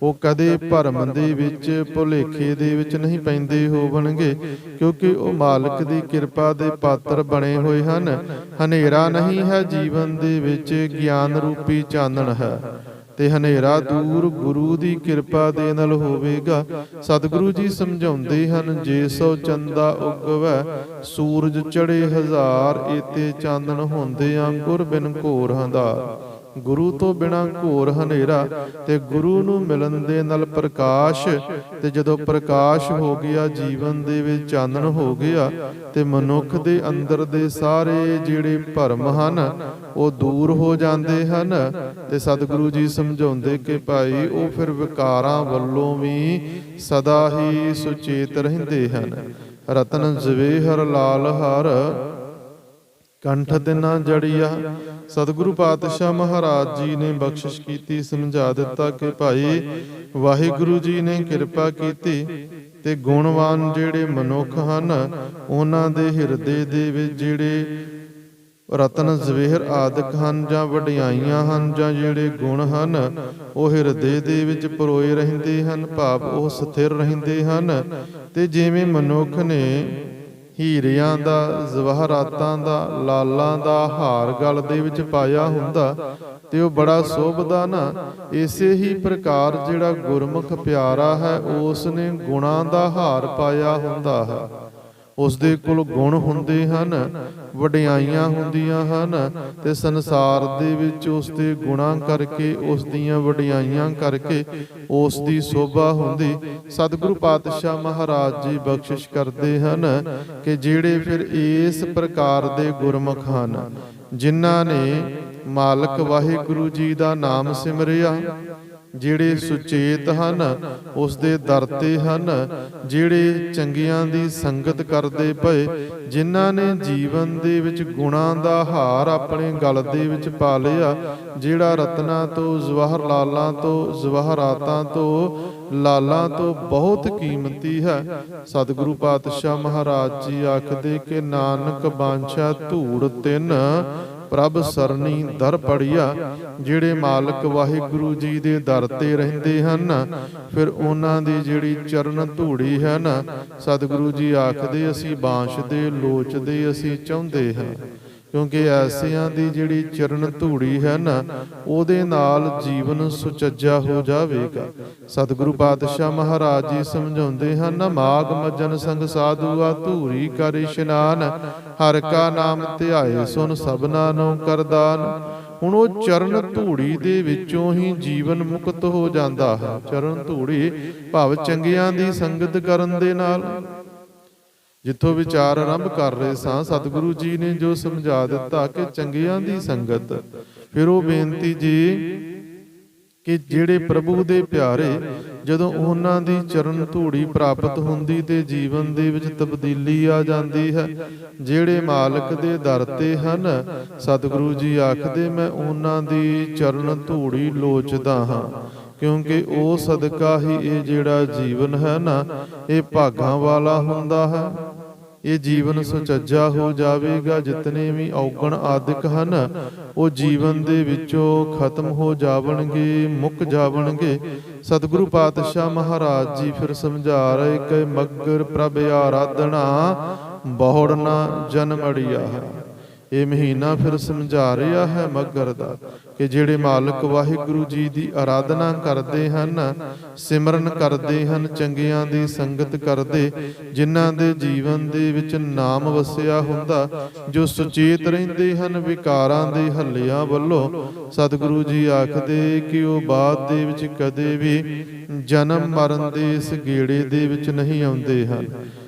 ਉਹ ਕਦੇ ਭਰਮ ਦੇ ਵਿੱਚ, ਭੁਲੇਖੇ ਦੇ ਵਿੱਚ ਨਹੀਂ ਪੈਂਦੇ ਹੋਵਣਗੇ, ਕਿਉਂਕਿ ਉਹ ਮਾਲਕ ਦੀ ਕਿਰਪਾ ਦੇ ਪਾਤਰ ਬਣੇ ਹੋਏ ਹਨ। ਹਨੇਰਾ ਨਹੀਂ ਹੈ ਜੀਵਨ ਦੇ ਵਿੱਚ, ਗਿਆਨ ਰੂਪੀ ਚਾਨਣ ਹੈ, ਤੇ ਹਨੇਰਾ ਦੂਰ ਗੁਰੂ ਦੀ ਕਿਰਪਾ ਦੇ ਨਾਲ ਹੋਵੇਗਾ। ਸਤਿਗੁਰੂ ਜੀ ਸਮਝਾਉਂਦੇ ਹਨ, ਜੇ ਸੋ ਚੰਦਾ ਉਗਵੈ, ਸੂਰਜ ਚੜੇ ਹਜ਼ਾਰ, ਏਤੇ ਚਾਨਣ ਹੁੰਦੇ ਆ ਗੁਰ ਬਿਨ ਘੋਰ ਹੰਧਾਰ। ਗੁਰੂ ਤੋਂ ਬਿਨਾਂ ਘੋਰ ਹਨੇਰਾ, ਤੇ ਗੁਰੂ ਨੂੰ ਮਿਲਣ ਦੇ ਨਾਲ ਪ੍ਰਕਾਸ਼, ਤੇ ਜਦੋਂ ਪ੍ਰਕਾਸ਼ ਹੋ ਗਿਆ ਜੀਵਨ ਦੇ ਵਿੱਚ ਚਾਨਣ ਹੋ ਗਿਆ, ਤੇ ਮਨੁੱਖ ਦੇ ਅੰਦਰ ਦੇ ਸਾਰੇ ਜਿਹੜੇ ਭਰਮ ਹਨ ਉਹ ਦੂਰ ਹੋ ਜਾਂਦੇ ਹਨ। ਤੇ ਸਤਿਗੁਰੂ ਜੀ ਸਮਝਾਉਂਦੇ ਕਿ ਭਾਈ ਉਹ ਫਿਰ ਵਿਕਾਰਾਂ ਵੱਲੋਂ ਵੀ ਸਦਾ ਹੀ ਸੁਚੇਤ ਰਹਿੰਦੇ ਹਨ। ਰਤਨ ਜਵੇਹਰ ਲਾਲ ਹਰ, ਕੰਠ ਤੇ ਨਾ ਜੜੀਆ। ਸਤਿਗੁਰੂ ਪਾਤਸ਼ਾਹ ਮਹਾਰਾਜ ਜੀ ਨੇ ਬਖਸ਼ਿਸ਼ ਕੀਤੀ, ਸਮਝਾ ਦਿੱਤਾ ਕਿ ਭਾਈ ਵਾਹਿਗੁਰੂ ਜੀ ਨੇ ਕਿਰਪਾ ਕੀਤੀ ਤੇ ਗੁਣਵਾਨ ਜਿਹੜੇ ਮਨੁੱਖ ਹਨ ਉਹਨਾਂ ਦੇ ਹਿਰਦੇ ਦੇ ਵਿੱਚ ਜਿਹੜੇ ਰਤਨ ਜਵੇਹਰ ਆਦਿਕ ਹਨ ਜਾਂ ਵਡਿਆਈਆਂ ਹਨ ਜਾਂ ਜਿਹੜੇ ਗੁਣ ਹਨ ਉਹ ਹਿਰਦੇ ਦੇ ਵਿੱਚ ਪਰੋਏ ਰਹਿੰਦੇ ਹਨ, ਭਾਵ ਉਹ ਸਥਿਰ ਰਹਿੰਦੇ ਹਨ। ਤੇ ਜਿਵੇਂ ਮਨੁੱਖ ਨੇ ਹੀਰਿਆਂ ਦਾ, ਜਵਾਹਰਾਤਾਂ ਦਾ, ਲਾਲਾਂ ਦਾ ਹਾਰ ਗਲ ਦੇ ਵਿੱਚ ਪਾਇਆ ਹੁੰਦਾ ਤੇ ਉਹ ਬੜਾ ਸ਼ੋਭਦਾ ਨਾ, ਇਸੇ ਹੀ ਪ੍ਰਕਾਰ ਜਿਹੜਾ ਗੁਰਮੁਖ ਪਿਆਰਾ ਹੈ ਉਸ ਨੇ ਗੁਣਾਂ ਦਾ ਹਾਰ ਪਾਇਆ ਹੁੰਦਾ ਹੈ। ਉਸ ਦੇ ਕੋਲ ਗੁਣ ਹੁੰਦੇ ਹਨ, ਵਡਿਆਈਆਂ ਹੁੰਦੀਆਂ ਹਨ, ਤੇ ਸੰਸਾਰ ਦੇ ਵਿੱਚ ਉਸ ਦੇ ਗੁਣਾਂ ਕਰਕੇ, ਉਸ ਦੀਆਂ ਵਡਿਆਈਆਂ ਕਰਕੇ ਉਸ ਦੀ ਸ਼ੋਭਾ ਹੁੰਦੀ। ਸਤਿਗੁਰੂ ਪਾਤਸ਼ਾਹ ਮਹਾਰਾਜ ਜੀ ਬਖਸ਼ਿਸ਼ ਕਰਦੇ ਹਨ ਕਿ ਜਿਹੜੇ ਫਿਰ ਇਸ ਪ੍ਰਕਾਰ ਦੇ ਗੁਰਮੁਖ ਹਨ ਜਿਨ੍ਹਾਂ ਨੇ ਮਾਲਕ ਵਾਹਿਗੁਰੂ ਜੀ ਦਾ ਨਾਮ ਸਿਮਰਿਆ, ਜਿਹੜੇ ਸੁਚੇਤ ਹਨ ਉਸ ਦੇ ਦਰ ਤੇ ਹਨ, ਜਿਹੜੇ ਚੰਗਿਆਂ ਦੀ ਸੰਗਤ ਕਰਦੇ ਪਏ, ਜਿਨ੍ਹਾਂ ਨੇ ਜੀਵਨ ਦੇ ਵਿੱਚ ਗੁਣਾਂ ਦਾ ਹਾਰ ਆਪਣੇ ਗਲ ਦੇ ਵਿੱਚ ਪਾ ਲਿਆ, ਜਿਹੜਾ ਰਤਨਾਂ ਤੋਂ, ਜਵਾਹਰ ਲਾਲਾਂ ਤੋਂ, ਜਵਾਹਰਾਤਾਂ ਤੋਂ, ਲਾਲਾਂ ਤੋਂ ਬਹੁਤ ਕੀਮਤੀ ਹੈ। ਸਤਿਗੁਰੂ ਪਾਤਸ਼ਾਹ ਮਹਾਰਾਜ ਜੀ ਆਖਦੇ ਕਿ ਨਾਨਕ ਬਾਂਛਾ ਧੂੜ ਤਿੰਨ ਪ੍ਰਭ ਸਰਣੀ ਦਰ ਪੜੀਆ। ਜਿਹੜੇ ਮਾਲਕ ਵਾਹਿਗੁਰੂ ਜੀ ਦੇ ਦਰ ਤੇ ਰਹਿੰਦੇ ਹਨ ਫਿਰ ਉਹਨਾਂ ਦੀ ਜਿਹੜੀ ਚਰਨ ਧੂੜੀ ਹੈ ਨਾ, ਸਤਿਗੁਰੂ ਜੀ ਆਖਦੇ ਅਸੀਂ ਬਾਂਛਦੇ, ਲੋਚਦੇ, ਅਸੀਂ ਚਾਹੁੰਦੇ ਹਾਂ, ਕਿਉਂਕਿ ਐਸਿਆਂ ਦੀ ਜਿਹੜੀ ਚਰਨ ਧੂੜੀ ਹੈ ਨਾ ਉਹਦੇ ਨਾਲ ਜੀਵਨ ਸੁਚੱਜਾ ਹੋ ਜਾਵੇਗਾ। ਸਤਿਗੁਰੂ ਪਾਤਸ਼ਾਹ ਮਹਾਰਾਜ ਜੀ ਸਮਝਾਉਂਦੇ ਹਨ, ਮਾਗ ਮੱਜਨ ਸੰਗ ਸਾਧੂਆ ਧੂਰੀ ਕਰ ਇਸ਼ਨਾਨ, ਹਰ ਕਾ ਨਾਮ ਧਿਆਏ ਸੁਨ ਸਭਨਾ ਨੂੰ ਕਰਦਾਨ। ਹੁਣ ਉਹ ਚਰਨ ਧੂੜੀ ਦੇ ਵਿੱਚੋਂ ਹੀ ਜੀਵਨ ਮੁਕਤ ਹੋ ਜਾਂਦਾ ਹੈ। ਚਰਨ ਧੂੜੀ ਭਾਵ ਚੰਗਿਆਂ ਦੀ ਸੰਗਤ ਕਰਨ ਦੇ ਨਾਲ। ਜਿੱਥੋਂ ਵਿਚਾਰ ਆਰੰਭ ਕਰ ਰਹੇ ਸਾਂ, ਸਤਿਗੁਰੂ ਜੀ ਨੇ ਜੋ ਸਮਝਾ ਦਿੱਤਾ ਕਿ ਚੰਗਿਆਂ ਦੀ ਸੰਗਤ, ਫਿਰ ਉਹ ਬੇਨਤੀ ਜੀ ਕਿ ਜਿਹੜੇ ਪ੍ਰਭੂ ਦੇ ਪਿਆਰੇ, ਜਦੋਂ ਉਹਨਾਂ ਦੀ ਚਰਨ ਧੂੜੀ ਪ੍ਰਾਪਤ ਹੁੰਦੀ ਤੇ ਜੀਵਨ ਦੇ ਵਿੱਚ ਤਬਦੀਲੀ ਆ ਜਾਂਦੀ ਹੈ। ਜਿਹੜੇ ਮਾਲਕ ਦੇ ਦਰ ਤੇ ਹਨ, ਸਤਿਗੁਰੂ ਜੀ ਆਖਦੇ ਮੈਂ ਉਹਨਾਂ ਦੀ ਚਰਨ ਧੂੜੀ ਲੋਚਦਾ ਹਾਂ, ਕਿਉਂਕਿ ਉਹ ਸਦਕਾ ਹੀ ਇਹ ਜਿਹੜਾ ਜੀਵਨ ਹੈ ਨਾ ਇਹ ਭਾਗਾਂ ਵਾਲਾ ਹੁੰਦਾ ਹੈ। ਇਹ ਜੀਵਨ ਸੁਚੱਜਾ ਹੋ ਜਾਵੇਗਾ। ਜਿਤਨੇ ਵੀ ਔਗਣ ਆਦਿਕ ਹਨ ਉਹ ਜੀਵਨ ਦੇ ਵਿੱਚੋਂ ਖਤਮ ਹੋ ਜਾਵਣਗੇ, ਮੁੱਕ ਜਾਵਣਗੇ। ਸਤਿਗੁਰੂ ਪਾਤਸ਼ਾਹ ਮਹਾਰਾਜ ਜੀ ਫਿਰ ਸਮਝਾ ਰਹੇ ਕਿ ਮਗਰ ਪ੍ਰਭ ਆਰਾਧਨਾ ਬਹੁੜ ਨਾ ਜਨਮ ਅੜੀਆ ਹੈ। ਇਹ ਮਹੀਨਾ ਫਿਰ ਸਮਝਾ ਰਿਹਾ ਹੈ ਮੱਘਰ ਦਾ ਕਿ ਜਿਹੜੇ ਮਾਲਕ ਵਾਹਿਗੁਰੂ ਜੀ ਦੀ ਆਰਾਧਨਾ ਕਰਦੇ ਹਨ, ਸਿਮਰਨ ਕਰਦੇ ਹਨ, ਚੰਗਿਆਂ ਦੀ ਸੰਗਤ ਕਰਦੇ, ਜਿਨ੍ਹਾਂ ਦੇ ਜੀਵਨ ਦੇ ਵਿੱਚ ਨਾਮ ਵਸਿਆ ਹੁੰਦਾ, ਜੋ ਸੁਚੇਤ ਰਹਿੰਦੇ ਹਨ ਵਿਕਾਰਾਂ ਦੇ ਹੱਲਿਆਂ ਵੱਲੋਂ, ਸਤਿਗੁਰੂ ਜੀ ਆਖਦੇ ਕਿ ਉਹ ਬਾਅਦ ਦੇ ਵਿੱਚ ਕਦੇ ਵੀ ਜਨਮ ਮਰਨ ਦੇ ਇਸ ਗੇੜੇ ਦੇ ਵਿੱਚ ਨਹੀਂ ਆਉਂਦੇ ਹਨ।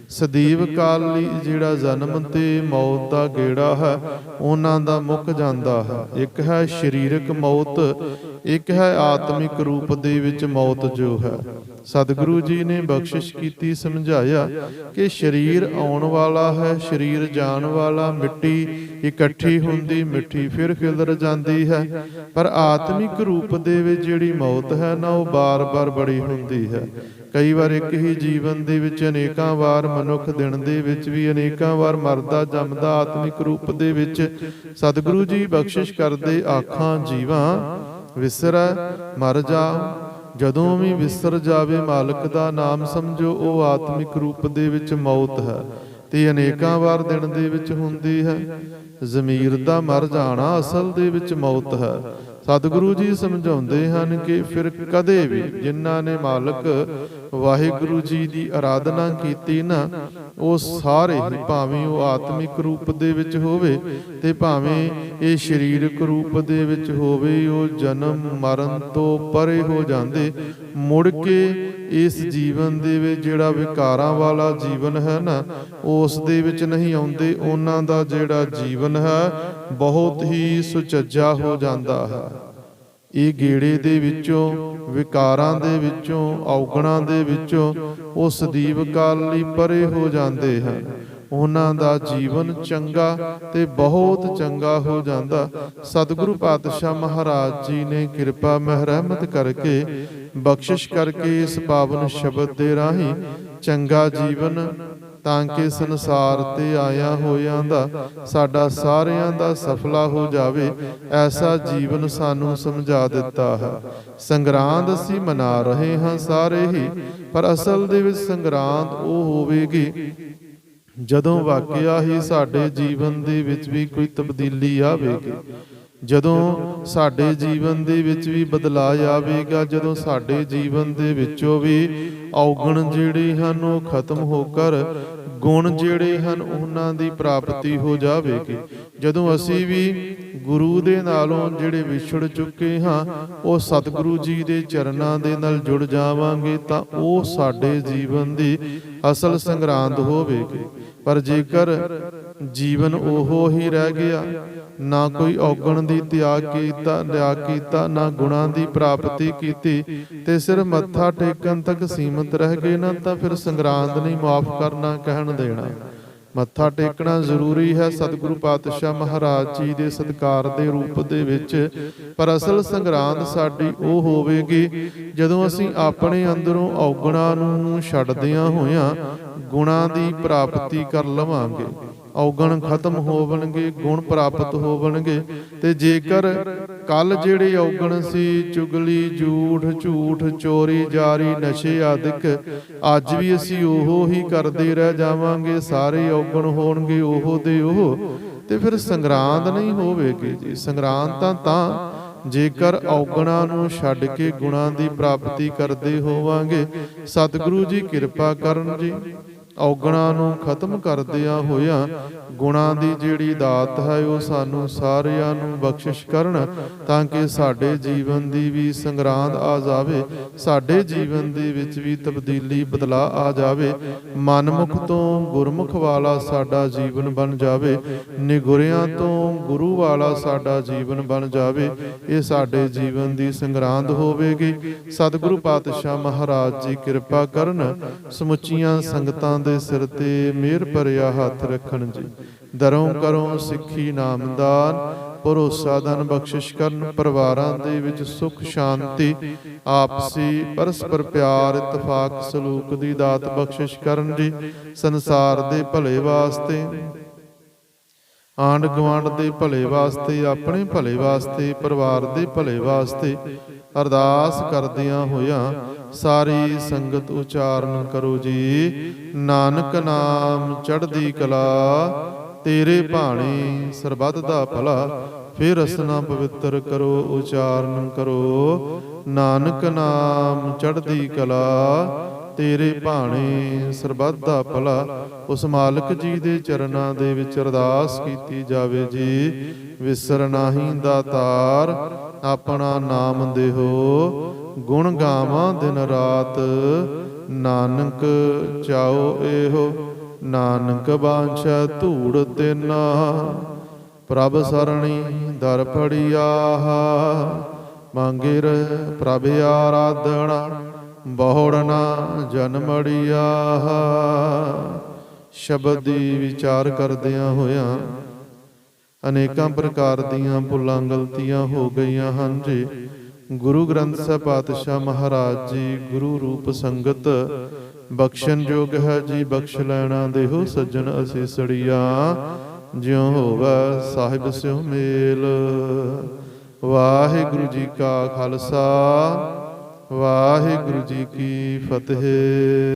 ਸਦੀਵ ਕਾਲ ਲਈ ਜਿਹੜਾ ਜਨਮ ਤੇ ਮੌਤ ਦਾ ਗੇੜਾ ਹੈ ਉਹਨਾਂ ਦਾ ਮੁੱਕ ਜਾਂਦਾ ਹੈ। ਇੱਕ ਹੈ ਸਰੀਰਕ ਮੌਤ, ਇੱਕ ਹੈ ਆਤਮਿਕ ਰੂਪ ਦੇ ਵਿੱਚ ਮੌਤ ਜੋ ਹੈ। ਸਤਿਗੁਰੂ ਜੀ ਨੇ ਬਖਸ਼ਿਸ਼ ਕੀਤੀ, ਸਮਝਾਇਆ ਕਿ ਸਰੀਰ ਆਉਣ ਵਾਲਾ ਹੈ, ਸਰੀਰ ਜਾਣ ਵਾਲਾ। ਮਿੱਟੀ ਇਕੱਠੀ ਹੁੰਦੀ, ਮਿੱਟੀ ਫਿਰ ਖਿਲਰ ਜਾਂਦੀ ਹੈ, ਪਰ ਆਤਮਿਕ ਰੂਪ ਦੇ ਵਿੱਚ ਜਿਹੜੀ ਮੌਤ ਹੈ ਨਾ ਉਹ ਬਾਰ-ਬਾਰ ਬੜੀ ਹੁੰਦੀ ਹੈ। ਕਈ ਵਾਰ ਇੱਕ ਹੀ ਜੀਵਨ ਦੇ ਵਿੱਚ ਅਨੇਕਾਂ ਵਾਰ ਮਨੁੱਖ ਦਿਨ ਦੇ ਵਿੱਚ ਵੀ ਅਨੇਕਾਂ ਵਾਰ ਮਰਦਾ ਜੰਮਦਾ ਆਤਮਿਕ ਰੂਪ ਦੇ ਵਿੱਚ। ਸਤਿਗੁਰੂ ਜੀ ਬਖਸ਼ਿਸ਼ ਕਰਦੇ, ਆਖਾਂ ਜੀਵਾਂ ਵਿਸਰੈ ਮਰ ਜਾ। ਜਦੋਂ ਵੀ ਵਿਸਰ ਜਾਵੇ ਮਾਲਕ ਦਾ ਨਾਮ, ਸਮਝੋ ਉਹ ਆਤਮਿਕ ਰੂਪ ਦੇ ਵਿੱਚ ਮੌਤ ਹੈ ਤੇ ਅਨੇਕਾਂ ਵਾਰ ਦਿਨ ਦੇ ਵਿੱਚ ਹੁੰਦੀ ਹੈ। ਜ਼ਮੀਰ ਦਾ ਮਰ ਜਾਣਾ ਅਸਲ ਦੇ ਵਿੱਚ ਮੌਤ ਹੈ। ਸਤਿਗੁਰੂ ਜੀ ਸਮਝਾਉਂਦੇ ਹਨ ਕਿ ਫਿਰ ਕਦੇ ਵੀ ਜਿਨ੍ਹਾਂ ਨੇ ਮਾਲਕ ਵਾਹਿਗੁਰੂ ਜੀ ਦੀ ਆਰਾਧਨਾ ਕੀਤੀ ਨਾ, ਉਹ ਸਾਰੇ ਹੀ, ਭਾਵੇਂ ਉਹ ਆਤਮਿਕ ਰੂਪ ਦੇ ਵਿੱਚ ਹੋਵੇ ਤੇ ਭਾਵੇਂ ਇਹ ਸਰੀਰਕ ਰੂਪ ਦੇ ਵਿੱਚ ਹੋਵੇ, ਉਹ ਜਨਮ ਮਰਨ ਤੋਂ ਪਰੇ ਹੋ ਜਾਂਦੇ। ਮੁੜ ਕੇ ਇਸ ਜੀਵਨ ਦੇ ਵਿੱਚ ਜਿਹੜਾ ਵਿਕਾਰਾਂ ਵਾਲਾ ਜੀਵਨ ਹੈ ਨਾ, ਉਸ ਦੇ ਵਿੱਚ ਨਹੀਂ ਆਉਂਦੇ। ਉਹਨਾਂ ਦਾ ਜਿਹੜਾ ਜੀਵਨ ਹੈ ਬਹੁਤ ਹੀ ਸੁਚੱਜਾ ਹੋ ਜਾਂਦਾ ਹੈ। ਇਹ ਗੇੜੇ ਦੇ ਵਿੱਚੋਂ, ਵਿਕਾਰਾਂ ਦੇ ਵਿੱਚੋਂ, ਔਗਣਾਂ ਦੇ ਵਿੱਚੋਂ ਉਹ ਸਦੀਵ ਕਾਲ ਲਈ ਪਰੇ ਹੋ ਜਾਂਦੇ ਹਨ। ਉਹਨਾਂ ਦਾ ਜੀਵਨ ਚੰਗਾ ਤੇ ਬਹੁਤ ਚੰਗਾ ਹੋ ਜਾਂਦਾ। ਸਤਿਗੁਰੂ ਪਾਤਸ਼ਾਹ ਮਹਾਰਾਜ ਜੀ ਨੇ ਕਿਰਪਾ ਰਹਿਮਤ ਕਰਕੇ, ਬਖਸ਼ਿਸ਼ ਕਰਕੇ ਇਸ ਪਾਵਨ ਸ਼ਬਦ ਦੇ ਰਾਹੀਂ ਚੰਗਾ ਜੀਵਨ, ਤਾਂ ਕਿ ਸੰਸਾਰ ਤੇ ਆਇਆ ਹੋਇਆਂ ਦਾ, ਸਾਡਾ ਸਾਰਿਆਂ ਦਾ ਸਫਲਾ ਹੋ ਜਾਵੇ, ਐਸਾ ਜੀਵਨ ਸਾਨੂੰ ਸਮਝਾ ਦਿੱਤਾ ਹੈ। ਸੰਗਰਾਂਦ ਅਸੀਂ ਮਨਾ ਰਹੇ ਹਾਂ ਸਾਰੇ ਹੀ, ਪਰ ਅਸਲ ਦੇ ਵਿੱਚ ਸੰਗਰਾਂਦ ਉਹ ਹੋਵੇਗੀ ਜਦੋਂ ਵਾਕਿਆ ਹੀ ਸਾਡੇ ਜੀਵਨ ਦੇ ਵਿੱਚ ਵੀ ਕੋਈ ਤਬਦੀਲੀ ਆਵੇਗੀ, ਜਦੋਂ ਸਾਡੇ ਜੀਵਨ ਦੇ ਵਿੱਚ ਵੀ ਬਦਲਾਅ ਆਵੇਗਾ, ਜਦੋਂ ਸਾਡੇ ਜੀਵਨ ਦੇ ਵਿੱਚੋਂ ਵੀ ਔਗਣ ਜਿਹੜੇ ਹਨ ਉਹ ਖਤਮ ਹੋ ਕਰ ਗੁਣ ਜਿਹੜੇ ਹਨ ਉਹਨਾਂ ਦੀ ਪ੍ਰਾਪਤੀ ਹੋ ਜਾਵੇਗੀ। ਜਦੋਂ ਅਸੀਂ ਵੀ ਗੁਰੂ ਦੇ ਨਾਲੋਂ ਜਿਹੜੇ ਵਿਛੜ ਚੁੱਕੇ ਹਾਂ, ਉਹ ਸਤਿਗੁਰੂ ਜੀ ਦੇ ਚਰਨਾਂ ਦੇ ਨਾਲ ਜੁੜ ਜਾਵਾਂਗੇ, ਤਾਂ ਉਹ ਸਾਡੇ ਜੀਵਨ ਦੀ ਅਸਲ ਸੰਗਰਾਂਦ ਹੋਵੇਗੀ। ਪਰ ਜੇਕਰ ਜੀਵਨ ਉਹੋ ਹੀ ਰਹਿ ਗਿਆ, ਨਾ ਕੋਈ ਔਗਣ ਦੀ ਤਿਆਗ ਕੀਤਾ, ਨਾ ਗੁਣਾਂ ਦੀ ਪ੍ਰਾਪਤੀ ਕੀਤੀ, ਤੇ ਸਿਰਫ ਮੱਥਾ ਟੇਕਣ ਤੱਕ ਸੀਮਤ ਰਹਿ ਗਏ ਨਾ, ਤਾਂ ਫਿਰ ਸੰਗਰਾਂਦ ਨਹੀਂ ਮਾਫ ਕਰਨਾ, ਕਹਿਣ ਦੇਣਾ। ਮੱਥਾ ਟੇਕਣਾ ਜ਼ਰੂਰੀ ਹੈ ਸਤਿਗੁਰੂ ਪਾਤਸ਼ਾਹ ਮਹਾਰਾਜ ਜੀ ਦੇ ਸਤਿਕਾਰ ਦੇ ਰੂਪ ਦੇ ਵਿੱਚ, ਪਰ ਅਸਲ ਸੰਗਰਾਂਦ ਸਾਡੀ ਉਹ ਹੋਵੇਗੀ ਜਦੋਂ ਅਸੀਂ ਆਪਣੇ ਅੰਦਰੋਂ ਔਗਣਾਂ ਨੂੰ ਛੱਡਦਿਆਂ ਹੋਇਆਂ ਗੁਣਾਂ ਦੀ ਪ੍ਰਾਪਤੀ ਕਰ ਲਵਾਂਗੇ। ਔਗਣ ਖਤਮ ਹੋਵਣਗੇ, ਗੁਣ ਪ੍ਰਾਪਤ ਹੋਵਣਗੇ। ਤੇ ਜੇਕਰ ਕੱਲ ਜਿਹੜੇ ਔਗਣ ਸੀ, ਚੁਗਲੀ, ਝੂਠ, ਚੋਰੀ, ਜਾਰੀ, ਨਸ਼ੇ ਆਦਿਕ, ਅੱਜ ਵੀ ਅਸੀਂ ਉਹੋ ਹੀ ਕਰਦੇ ਰਹਿ ਜਾਵਾਂਗੇ, ਸਾਰੇ ਔਗਣ ਹੋਣਗੇ ਉਹੋ ਦੇ ਉਹ, ਤੇ ਫਿਰ ਸੰਗਰਾਂਦ ਨਹੀਂ ਹੋਵੇਗੀ ਜੀ। ਸੰਗਰਾਂਦ ਤਾਂ ਜੇਕਰ ਔਗਣਾਂ ਨੂੰ ਛੱਡ ਕੇ ਗੁਣਾਂ ਦੀ ਪ੍ਰਾਪਤੀ ਕਰਦੇ ਹੋਵਾਂਗੇ। ਸਤਿਗੁਰੂ ਜੀ ਕਿਰਪਾ ਕਰਨ ਜੀ, ਔਗਣਾਂ ਨੂੰ ਖਤਮ ਕਰਦਿਆਂ ਹੋਇਆਂ ਗੁਣਾਂ ਦੀ ਜਿਹੜੀ ਦਾਤ ਹੈ ਉਹ ਸਾਨੂੰ ਸਾਰਿਆਂ ਨੂੰ ਬਖਸ਼ਿਸ਼ ਕਰਨ, ਤਾਂ ਕਿ ਸਾਡੇ ਜੀਵਨ ਦੀ ਵੀ ਸੰਗਰਾਂਦ ਆ ਜਾਵੇ, ਸਾਡੇ ਜੀਵਨ ਦੇ ਵਿੱਚ ਵੀ ਤਬਦੀਲੀ, ਬਦਲਾਅ ਆ ਜਾਵੇ। ਮਨਮੁਖ ਤੋਂ ਗੁਰਮੁਖ ਵਾਲਾ ਸਾਡਾ ਜੀਵਨ ਬਣ ਜਾਵੇ, ਨਿਗੁਰਿਆਂ ਤੋਂ ਗੁਰੂ ਵਾਲਾ ਸਾਡਾ ਜੀਵਨ ਬਣ ਜਾਵੇ। ਇਹ ਸਾਡੇ ਜੀਵਨ ਦੀ ਸੰਗਰਾਂਦ ਹੋਵੇਗੀ। ਸਤਿਗੁਰੂ ਪਾਤਸ਼ਾਹ ਮਹਾਰਾਜ ਜੀ ਕਿਰਪਾ ਕਰਨ, ਸਮੁੱਚੀਆਂ ਸੰਗਤਾਂ ਦੇ ਸਿਰ ਤੇ ਮਿਹਰ ਭਰਿਆ ਹੱਥ ਰੱਖਣ ਜੀ। ਦਰੋਂ ਕਰੋ ਸਿੱਖੀ ਨਾਮਦਾਨ, ਭਰੋਸਾ ਦਾਨ ਬਖਸ਼ਿਸ਼ ਕਰਨ। ਪਰਿਵਾਰਾਂ ਦੇ ਵਿੱਚ ਸੁਖ ਸ਼ਾਂਤੀ, ਆਪਸੀ ਪਰਸਪਰ ਪਿਆਰ, ਇਤਫਾਕ, ਸਲੂਕ ਦੀ ਦਾਤ ਬਖਸ਼ਿਸ਼ ਕਰਨ ਜੀ। ਸੰਸਾਰ ਦੇ ਭਲੇ ਵਾਸਤੇ, ਆਂਢ ਗੁਆਂਢ ਦੇ ਭਲੇ ਵਾਸਤੇ, ਆਪਣੇ ਭਲੇ ਵਾਸਤੇ, ਪਰਿਵਾਰ ਦੇ ਭਲੇ ਵਾਸਤੇ ਅਰਦਾਸ ਕਰਦਿਆਂ ਹੋਇਆਂ ਸਾਰੀ ਸੰਗਤ ਉਚਾਰਨ ਕਰੋ ਜੀ। ਨਾਨਕ ਨਾਮ ਚੜ੍ਹਦੀ ਕਲਾ, ਤੇਰੇ ਭਾਣੇ ਸਰਬੱਤ ਦਾ ਭਲਾ। ਫਿਰ ਰਸਨਾ ਪਵਿੱਤਰ ਕਰੋ, ਉਚਾਰਨ ਕਰੋ। ਨਾਨਕ ਨਾਮ ਚੜ੍ਹਦੀ ਕਲਾ, ਤੇਰੇ ਭਾਣੇ ਸਰਬੱਤ ਦਾ ਭਲਾ। ਉਸ ਮਾਲਕ ਜੀ ਦੇ ਚਰਨਾਂ ਦੇ ਵਿੱਚ ਅਰਦਾਸ ਕੀਤੀ ਜਾਵੇ ਜੀ। ਵਿਸਰ ਨਾਹੀਂ ਦਾਤਾਰ, ਆਪਣਾ ਨਾਮ ਦੇਹੋ। ਗੁਣ ਗਾਵਾਂ ਦਿਨ ਰਾਤ, ਨਾਨਕ ਚਾਓ ਇਹੋ। ਨਾਨਕ ਬਾਂਛੈ ਧੂੜ ਤੇਨਾ, ਪ੍ਰਭ ਸਰਣੀ ਦਰ ਫੜਿਆਹ। ਮੰਗੇ ਪ੍ਰਭ ਆਰਾਧਨਾ, ਬਹੁੜ ਨਾ ਜਨਮੜਿਆਹ। ਸ਼ਬਦ ਦੀ ਵਿਚਾਰ ਕਰਦਿਆਂ ਹੋਇਆਂ ਅਨੇਕਾਂ ਪ੍ਰਕਾਰ ਦੀਆਂ ਭੁੱਲਾਂ ਗਲਤੀਆਂ ਹੋ ਗਈਆਂ ਹਨ ਜੀ। ਗੁਰੂ ਗ੍ਰੰਥ ਸਾਹਿਬ ਪਾਤਸ਼ਾਹ ਮਹਾਰਾਜ ਜੀ ਗੁਰੂ ਰੂਪ ਸੰਗਤ ਬਖਸ਼ਣ ਯੋਗ ਹੈ ਜੀ। ਬਖਸ਼ ਲੈਣਾ ਦੇਹੋ ਸੱਜਣ ਅਸੀਸੜੀਆਂ, ਜਿਉ ਹੋਵੈ ਸਾਹਿਬ ਸਿਉ ਮੇਲ। ਵਾਹਿਗੁਰੂ ਜੀ ਕਾ ਖਾਲਸਾ, ਵਾਹਿਗੁਰੂ ਜੀ ਕੀ ਫਤਿਹ।